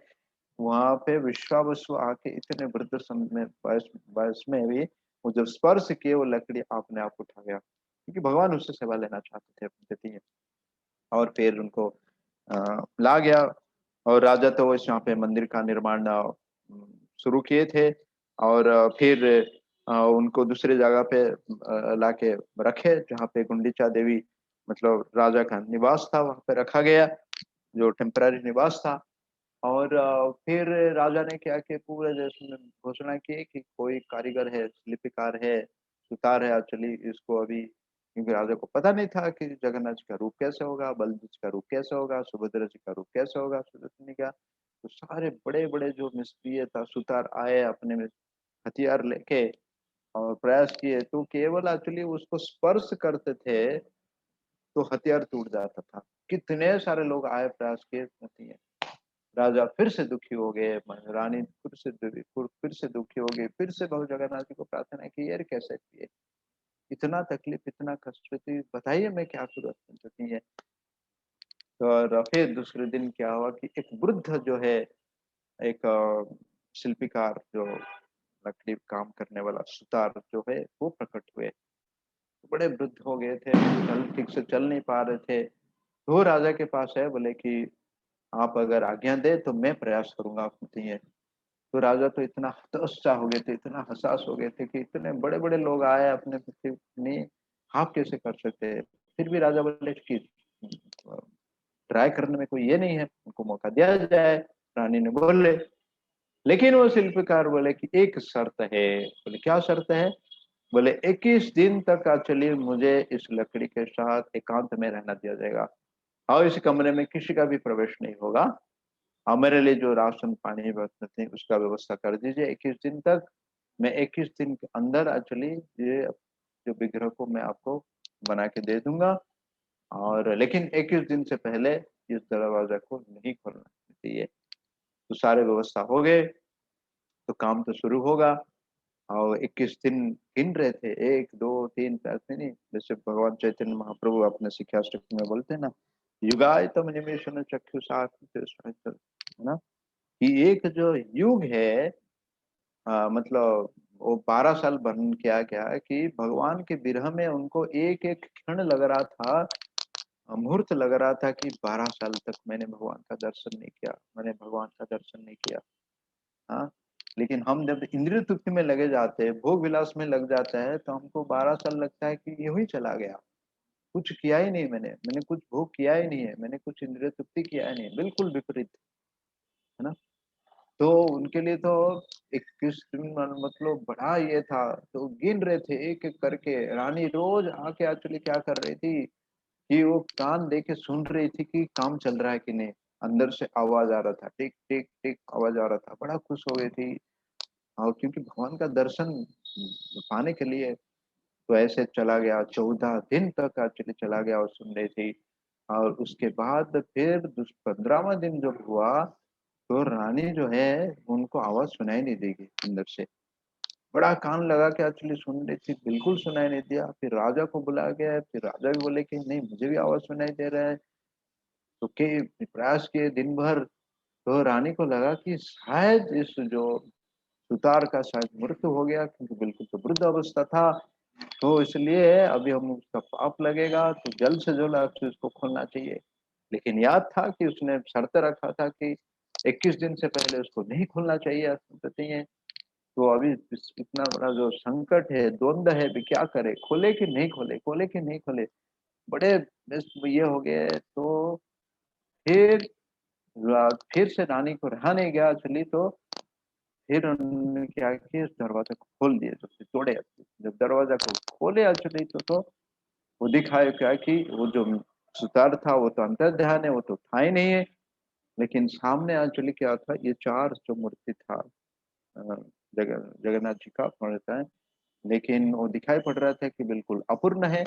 वहां पे विश्वावसु आके इतने वृद्ध समय वयस वयस में भी वो जब स्पर्श किए, वो लकड़ी अपने आप उठा गया, क्योंकि भगवान उससे सेवा लेना चाहते थे अपनी तिथि। और फिर उनको ला गया। और राजा तो इस यहाँ पे मंदिर का निर्माण शुरू किए थे। और फिर उनको दूसरी जगह पे लाके रखे, जहाँ पे गुंडीचा देवी, मतलब राजा का निवास था, वहां पे रखा गया, जो टेम्पररी निवास था। और फिर राजा ने क्या कि पूरे देश में घोषणा की कि कोई कारीगर है, शिल्पकार है, सुतार है, एक्चुअली इसको अभी, क्योंकि राजा को पता नहीं था कि जगन्नाथ जी का रूप कैसे होगा, बलदेव जी का रूप कैसे होगा, सुभद्रा जी का रूप कैसे होगा, सुदर्शन का। तो सारे बड़े बड़े जो मिस्त्री था, सुतार आए अपने में हथियार लेके, और प्रयास किए। तो केवल एक्चुअली उसको स्पर्श करते थे तो हथियार टूट जाता था। कितने सारे लोग आए, प्रयास किए, नहीं है। राजा फिर से दुखी हो गए, रानी फिर से दुखी हो गई, फिर से बहुत जगन्नाथ जी को प्रार्थना की, यार कैसे किए, इतना तकलीफ, इतना कष्ट थी, बताइए मैं क्या करूँ, नहीं है। तो और फिर दूसरे दिन क्या हुआ कि एक वृद्ध जो है, एक शिल्पीकार, जो लकड़ी काम करने वाला सुतार जो है, वो प्रकट हुए। बड़े वृद्ध हो गए थे, ठीक से चल नहीं पा रहे थे। तो राजा के पास है, बोले कि आप अगर आज्ञा दे तो मैं प्रयास करूंगा, आप नहीं है। तो राजा तो इतना हतोत्साह हो गए थे, इतना हताश हो गए थे कि इतने बड़े बड़े लोग आए अपने पति नहीं, आप कैसे कर सकते हैं। फिर भी राजा बोले कि ट्राई करने में कोई ये नहीं है, उनको मौका दिया जाए। रानी ने बोले, लेकिन वो शिल्पकार बोले कि एक शर्त है। बोले क्या शर्त है। बोले 21 दिन तक एक्चुअली मुझे इस लकड़ी के साथ एकांत में रहना दिया जाएगा, और इस कमरे में किसी का भी प्रवेश नहीं होगा। मेरे लिए जो राशन पानी थे उसका व्यवस्था कर दीजिए 21 दिन तक। मैं 21 दिन के अंदर एक्चुअली ये जो विग्रह को मैं आपको बना के दे दूंगा, और लेकिन 21 दिन से पहले इस दरवाजा को नहीं खोलना चाहिए। तो सारे व्यवस्था हो गए, तो काम तो शुरू होगा। और 21 दिन गिन रहे थे, 1 2 3 4 नहीं, जैसे भगवान चैतन्य महाप्रभु अपने शिक्षाष्टक में बोलते हैं ना, युगायतम निमेषन चक्षुषा, है ना, कि एक जो युग है, मतलब वो 12 साल बन क्या क्या कि भगवान के विरह में उनको एक एक क्षण लग रहा था, मुहूर्त लग रहा था कि 12 साल तक मैंने भगवान का दर्शन नहीं किया, मैंने भगवान का दर्शन नहीं किया। हाँ, लेकिन हम जब इंद्रिय तृप्ति में लगे जाते हैं, भोग विलास में लग जाता है, तो हमको 12 साल लगता है कि यूं ही चला गया, कुछ किया ही नहीं, मैंने कुछ भोग किया ही नहीं है, मैंने कुछ इंद्रिय तृप्ति किया ही नहीं, बिल्कुल विपरीत, है ना। तो उनके लिए तो 21 दिन मतलब बड़ा ये था, तो गिन रहे थे एक एक करके। रानी रोज आके एक्चुअली क्या कर रही थी कि वो कान दे के सुन रही थी कि काम चल रहा है कि नहीं। अंदर से आवाज आ रहा था, टिक टिक टिक आवाज आ रहा था, बड़ा खुश हो गई थी। और क्योंकि भगवान का दर्शन पाने के लिए, तो ऐसे चला गया, 14 दिन तक एक्चुअली चला गया और सुन रही थी। और उसके बाद फिर 15वां दिन जब हुआ, तो रानी जो है उनको आवाज सुनाई नहीं देगी अंदर से। बड़ा कान लगा के एक्चुअली सुन रही थी, बिल्कुल सुनाई नहीं दिया। फिर राजा को बुलाया गया, फिर राजा भी बोले कि नहीं, मुझे भी आवाज सुनाई दे रहा है। तो के प्रयास किए दिन भर, तो रानी को लगा कि शायद इस जो सुतार का शायद मृत्यु हो गया, क्योंकि बिल्कुल तो वृद्ध अवस्था था। तो इसलिए अभी हम उसका पाप लगेगा, तो जल्द से जल्द आपसे उसको खोलना चाहिए। लेकिन याद था कि उसने शर्त रखा था कि 21 दिन से पहले उसको नहीं खोलना चाहिए, कहते हैं। तो अभी इतना बड़ा जो संकट है, द्वंद है, भी क्या करे, खोले कि नहीं खोले, खोले कि नहीं खोले, बड़े ये हो गए। तो फिर फिर से रानी को रहा नहीं गया चली, तो फिर उन्होंने क्या किया, उस दरवाजा को खोल दिया, तो फिर तोड़े। जब दरवाजा को खोले एक्चुअली, तो वो दिखाए क्या कि वो जो सुतार था वो तो अंतर ध्यान है, वो तो था ही नहीं है। लेकिन सामने एक्चुअली क्या था, ये चार जो मूर्ति था, जगन्नाथ जी का पड़ता है, लेकिन वो दिखाई पड़ रहा था कि बिल्कुल अपूर्ण है।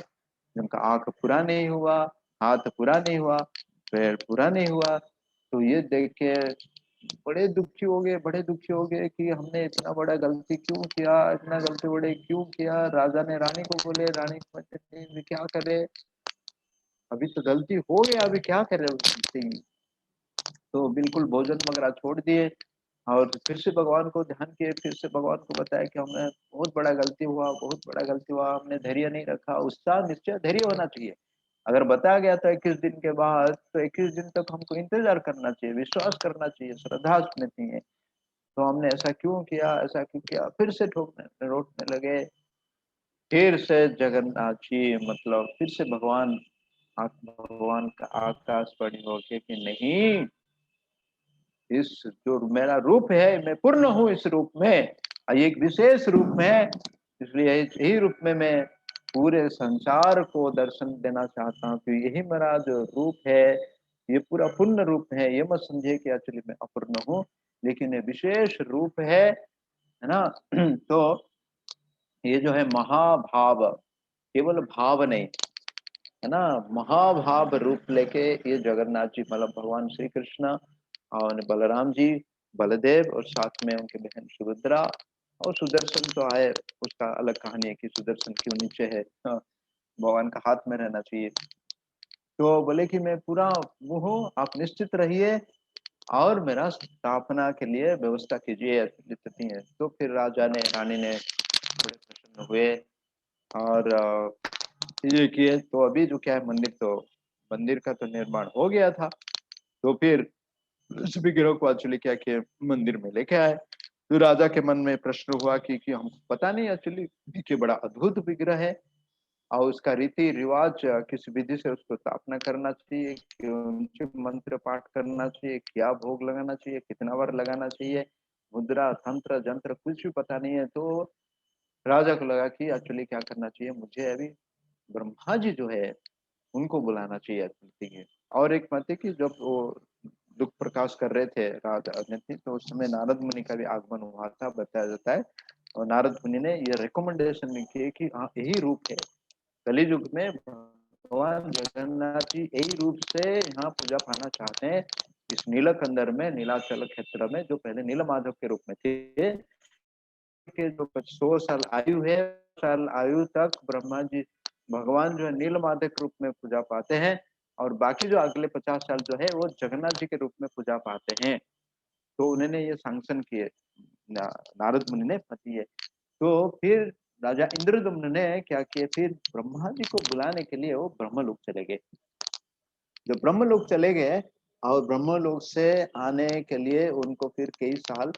उनका आंख पूरा नहीं हुआ, हाथ पूरा नहीं हुआ, पैर पूरा नहीं हुआ। तो ये देख के बड़े दुखी हो गए, बड़े दुखी हो गए कि हमने इतना बड़ा गलती क्यों किया, इतना गलती बड़े क्यों किया। राजा ने रानी को बोले, रानी को बोले क्या करे, अभी तो गलती हो गया, अभी क्या करे उस गलती। तो बिल्कुल भोजन वगैरह छोड़ दिए और फिर से भगवान को ध्यान किए, फिर से भगवान को बताया कि हमें बहुत बड़ा गलती हुआ, बहुत बड़ा गलती हुआ, हमने धैर्य नहीं रखा। उत्साह निश्चय धैर्य होना चाहिए। अगर बताया गया था 21 दिन के बाद, तो 21 दिन तक हमको इंतजार करना चाहिए, विश्वास करना चाहिए, श्रद्धा उसमें चाहिए। तो हमने ऐसा क्यों किया, ऐसा क्यों किया, फिर से ठोकने रोकने लगे। फिर से जगन्नाथ जी मतलब फिर से भगवान का आकाशवाणी हो के कि नहीं, इस जो मेरा रूप है, मैं पूर्ण हूँ इस रूप में, एक विशेष रूप में है। इसलिए यही रूप में मैं पूरे संसार को दर्शन देना चाहता हूँ कि यही मेरा जो रूप है, ये पूरा पूर्ण रूप है। ये मत समझिए कि एक्चुअली मैं अपूर्ण हूँ, लेकिन ये विशेष रूप है ना। तो ये जो है महाभाव, केवल भाव नहीं, है ना, महाभाव रूप लेके ये जगन्नाथ जी मतलब भगवान श्री कृष्ण और बलराम जी, बलदेव, और साथ में उनके बहन सुभद्रा, और सुदर्शन तो आए, उसका अलग कहानी है कि सुदर्शन क्यों नीचे है। हाँ, भगवान का हाथ में रहना चाहिए। तो बोले कि मैं पूरा वो हूँ, आप निश्चित रहिए और मेरा स्थापना के लिए व्यवस्था कीजिए। तो फिर राजा ने रानी ने बड़े प्रसन्न हुए और ये किए। तो अभी जो क्या है, मंदिर का तो निर्माण हो गया था। तो फिर उस विग्रह को एक्चुअली क्या किया, मंदिर में लेके आए। तो राजा के मन में प्रश्न हुआ कि हमको पता नहीं एक्चुअली कि बड़ा अद्भुत विग्रह है, और उसका रीति रिवाज किस विधि से उसको स्थापना करना चाहिए, कि मंत्र पाठ करना चाहिए, क्या भोग लगाना चाहिए, कितना बार लगाना चाहिए, मुद्रा तंत्र जंत्र कुछ भी पता नहीं है। तो राजा को लगा कि एक्चुअली क्या करना चाहिए, मुझे अभी ब्रह्मा जी जो है उनको बुलाना चाहिए। ठीक है। और एक बात है कि जब वो दुख प्रकाश कर रहे थे राजा ने, तो उस समय नारद मुनि का भी आगमन हुआ था, बताया जाता है। और नारद मुनि ने ये रिकमेंडेशन की है कि हाँ, यही रूप है कली युग में, भगवान जगन्नाथ जी यही रूप से यहाँ पूजा पाना चाहते हैं। इस नीलकंदर में, नीलाचल क्षेत्र में, जो पहले नील माधव के रूप में थे, के जो 100 साल आयु है, साल आयु तक ब्रह्मा जी भगवान जो है नील माधव के रूप में पूजा पाते हैं। और बाकी जो अगले 50 साल जो है वो जगन्नाथ जी के रूप में पूजा पाते हैं। तो उन्होंने ये सैंक्शन किए, नारद मुनि ने दिए। तो फिर राजा इंद्रदम्न ने क्या किया, फिर ब्रह्मा जी को बुलाने के लिए वो ब्रह्मलोक चले गए। जब ब्रह्मलोक चले गए और ब्रह्मलोक से आने के लिए उनको फिर कई साल,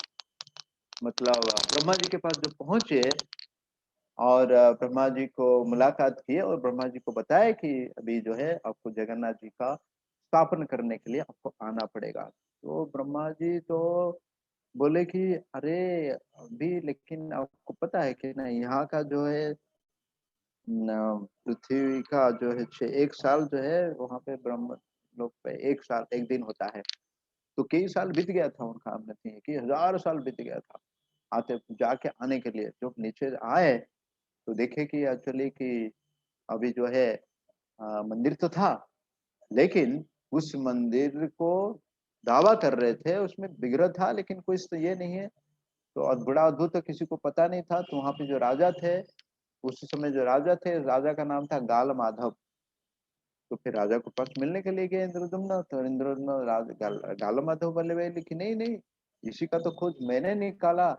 मतलब ब्रह्मा जी के पास जो पहुंचे और ब्रह्मा जी को मुलाकात किए और ब्रह्मा जी को बताया कि अभी जो है आपको जगन्नाथ जी का स्थापन करने के लिए आपको आना पड़ेगा। तो ब्रह्मा जी तो बोले कि अरे अभी, लेकिन आपको पता है कि ना यहाँ का जो है पृथ्वी का जो है 1 साल जो है वहां पे ब्रह्म लोक पे 1 साल 1 दिन होता है। तो कई साल बीत गया था उनका, नहीं है कि 1000 साल बीत गया था आते जाके आने के लिए। जब नीचे आए तो देखे कि एक्चुअली कि अभी जो है मंदिर तो था, लेकिन उस मंदिर को दावा कर रहे थे उसमें विग्रह था, लेकिन कोई तो ये नहीं है। तो बड़ा अद्भुत, तो किसी को पता नहीं था। तो वहां पे जो राजा थे उस समय, जो राजा थे, राजा का नाम था गाल माधव। तो फिर राजा को पास मिलने के लिए गए इंद्रदम्न। तो इंद्रदम्न गाल माधव बोले भाई, लेकिन नहीं नहीं, इसी का तो खोज मैंने निकाला।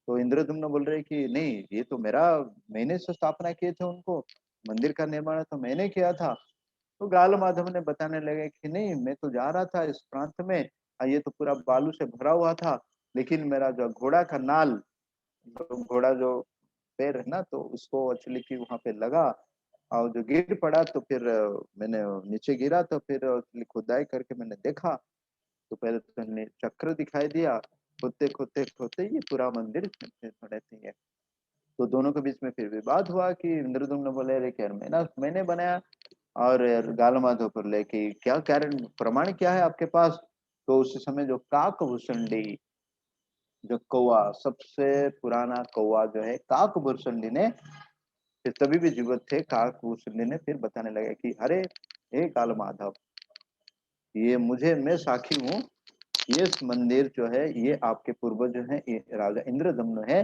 तो इंद्रदम्न बोल रहे कि नहीं, ये तो मेरा, मैंने से स्थापना किए थे उनको, मंदिर का निर्माण तो मैंने किया था। तो गाल माधव ने बताने लगे कि नहीं, मैं तो जा रहा था इस प्रांत में, ये तो पूरा बालू से भरा हुआ था, लेकिन मेरा जो घोड़ा का नाल, जो घोड़ा जो पैर है ना, तो उसको एक्चुअली की वहां पे लगा और जो गिर पड़ा। तो फिर मैंने नीचे गिरा, तो फिर खुदाई करके मैंने देखा, तो पहले तो मैंने चक्र दिखाई दिया, खोदते खोदते खोदते ये पूरा मंदिर खड़े थे। तो दोनों के बीच में फिर विवाद हुआ कि इंद्रदम्न बोले अरे यार मैंने बनाया, और गाल माधव पर लेके क्या कारण, प्रमाण क्या है आपके पास। तो उस समय जो काक भूषणी, जो कौवा, सबसे पुराना कौवा जो है काक भूषणी ने, फिर तभी भी जीवित थे काक भूषणी ने, फिर बताने लगे कि अरे हे गाल माधव, ये मुझे, मैं साक्षी हूँ, ये मंदिर जो है ये आपके पूर्वज जो है, ये राजा इंद्रदम्न है,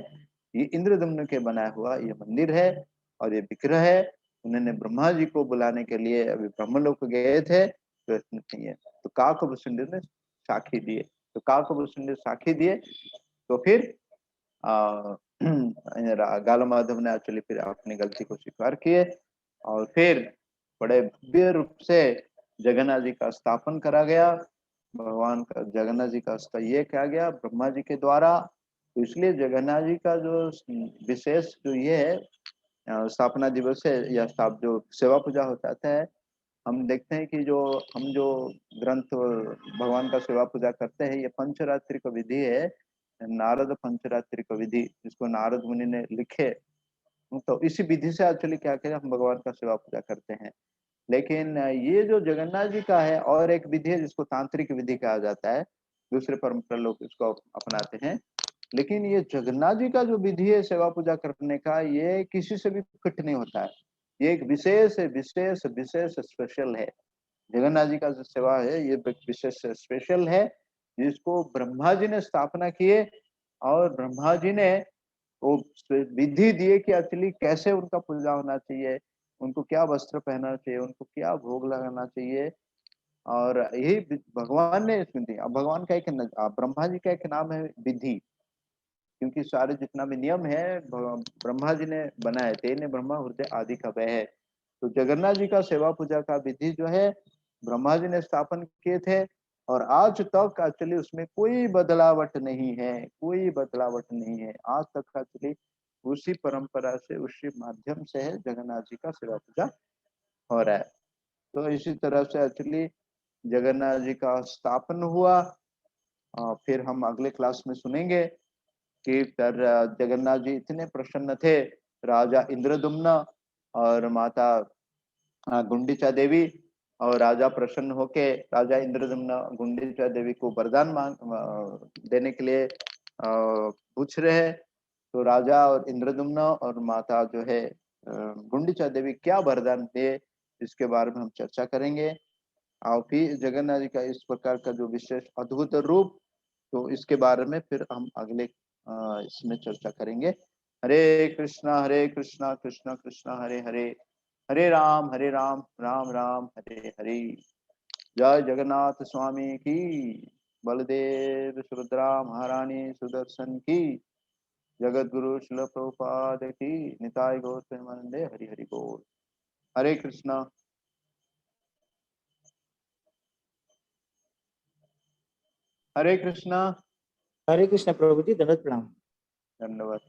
ये इंद्रदम्न के बनाया हुआ ये मंदिर है और ये विग्रह है। उन्होंने ब्रह्मा जी को बुलाने के लिए अभी ब्रह्मलोक गए थे, तो नहीं है। तो काकभूषुंडी ने साक्षी दिए। तो काकभूषुंडी साक्षी दिए। तो फिर गाल माधव ने एक्चुअली फिर अपनी गलती को स्वीकार किए और फिर बड़े भव्य रूप से जगन्नाथ जी का स्थापन करा गया। भगवान का जगन्नाथ जी का ये किया गया ब्रह्मा जी के द्वारा। तो इसलिए जगन्नाथ जी का जो विशेष जो ये है स्थापना दिवस है या जो सेवा पूजा होता है, हम देखते हैं कि जो ग्रंथ भगवान का सेवा पूजा करते हैं, ये पंचरात्रि का विधि है, नारद पंचरात्रि का विधि, जिसको नारद मुनि ने लिखे। तो इसी विधि से एक्चुअली क्या करें, हम भगवान का सेवा पूजा करते हैं। लेकिन ये जो जगन्नाथ जी का है, और एक विधि है जिसको तांत्रिक विधि कहा जाता है, दूसरे परंपरा लोग इसको अपनाते हैं। लेकिन ये जगन्नाथ जी का जो विधि है सेवा पूजा करने का, ये किसी से भी फिट नहीं होता है। ये एक विशेष विशेष विशेष स्पेशल है। जगन्नाथ जी का जो सेवा है ये विशेष स्पेशल है, जिसको ब्रह्मा जी ने स्थापना किए और ब्रह्मा जी ने वो विधि दिए कि एक्चुअली कैसे उनका पूजा होना चाहिए, उनको क्या वस्त्र पहनना चाहिए, उनको क्या भोग लगाना चाहिए। और यही भगवान ने इसमें दिया। अब भगवान का एक ब्रह्मा जी का एक नाम है विधि, क्योंकि सारे जितना भी नियम है ब्रह्मा जी ने बनाए, तेने ब्रह्मा हृदय आदि का वह है। तो जगन्नाथ जी का सेवा पूजा का विधि जो है ब्रह्मा जी ने स्थापन किए थे, और आज तक एक्चुअली उसमें कोई बदलावट नहीं है, कोई बदलावट नहीं है। आज तक एक्चुअली उसी परंपरा से, उसी माध्यम से है जगन्नाथ जी का सेवा पूजा हो रहा है। तो इसी तरह से एक्चुअली जगन्नाथ जी का स्थापन हुआ। फिर हम अगले क्लास में सुनेंगे कि फिर जगन्नाथ जी इतने प्रसन्न थे, राजा इंद्रदुम्न और माता गुंडिचा देवी, और राजा प्रसन्न होके राजा इंद्रदुम्न गुंडिचा देवी को वरदान देने के लिए पूछ रहे हैं। तो राजा और इंद्रदुम्न और माता जो है गुंडिचा देवी क्या वरदान दे, इसके बारे में हम चर्चा करेंगे। और फिर जगन्नाथ जी का इस प्रकार का जो विशेष अद्भुत रूप, तो इसके बारे में फिर हम अगले इसमें चर्चा करेंगे। हरे कृष्णा कृष्णा कृष्णा हरे हरे, हरे राम राम राम हरे हरे। जय जगन्नाथ स्वामी की, बलदेव सुभद्रा महारानी सुदर्शन की, जगत गुरु शिल प्रभुपाद की, निताय गौर प्रेमानंदे, हरि हरि बोल। हरे कृष्णा। हरे कृष्णा। हरे कृष्ण प्रभु जी, दंडवत प्रणाम। धन्यवाद।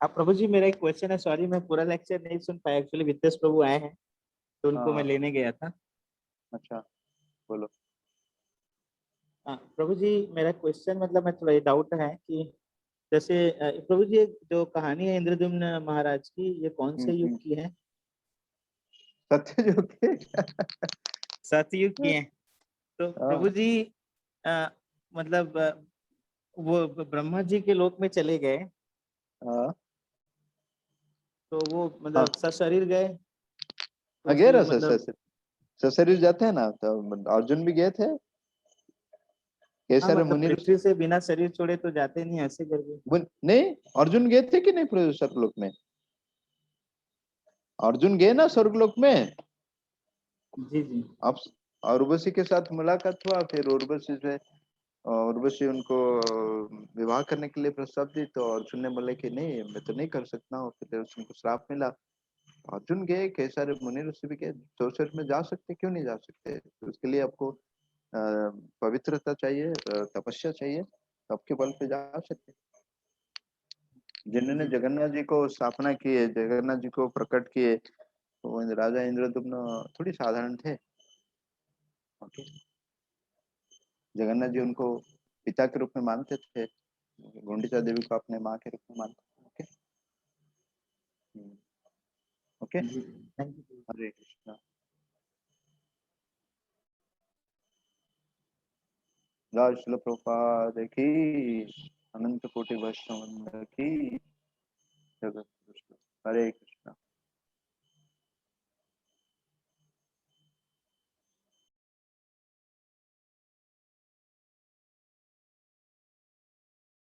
आप प्रभु जी, मेरा एक क्वेश्चन है। सॉरी, मैं पूरा लेक्चर नहीं सुन पाया। एक्चुअली विद्यास प्रभु आए हैं तो उनको मैं हाँ, लेने गया था। अच्छा बोलो। हाँ प्रभु जी, मेरा क्वेश्चन मतलब मैं थोड़ा डाउट है कि जैसे प्रभु जी, एक जो कहानी है इंद्रद्युम्न महाराज की, ये कौन से युग की है? सत्ययुग के। सतयुग की है। तो प्रभु हाँ जी मतलब वो ब्रह्मा जी के लोक में चले गए हाँ तो वो हाँ, मतलब सशरीर गए तो गए फिर ना मतलब ससुर जाते हैं ना, तो अर्जुन भी गए थे। हाँ कैसर मतलब मुनि ऋषि। पृथ्वी से बिना शरीर छोड़े तो जाते नहीं, ऐसे करके। नहीं, अर्जुन गए थे कि नहीं स्वर्गलोक में? अर्जुन गए ना स्वर्गलोक में। जी जी। अब और उर्वशी के साथ मुलाकात हुआ, फिर उर्वशी से उर्वशी उनको विवाह करने के लिए प्रस्ताव दी, तो अर्जुन ने बोले कि नहीं, मैं तो नहीं कर सकता हूँ। फिर उनको श्राप मिला। अर्जुन गए, कई सारे मुनि ऋषि भी गए। चौसठ में जा सकते, क्यों नहीं जा सकते? तो उसके लिए आपको पवित्रता चाहिए, तपस्या चाहिए, तो आपके बल पे जा सकते। जिन्होंने जी जगन्नाथ जी को स्थापना की है, जगन्नाथ जी को प्रकट किए, तो वो राजा इंद्रदुम्न थोड़ी साधारण थे। ओके, जगन्नाथ जी उनको पिता के रूप में मानते थे, गुंडिचा देवी को अपने माँ के रूप में मानते थे। ओके। ओके। जी, थैंक यू। हरे कृष्णा। जय श्रील प्रभुपाद की, अनंत कोटि वैष्णव वृंद की, जगत गुरु। हरे कृष्ण।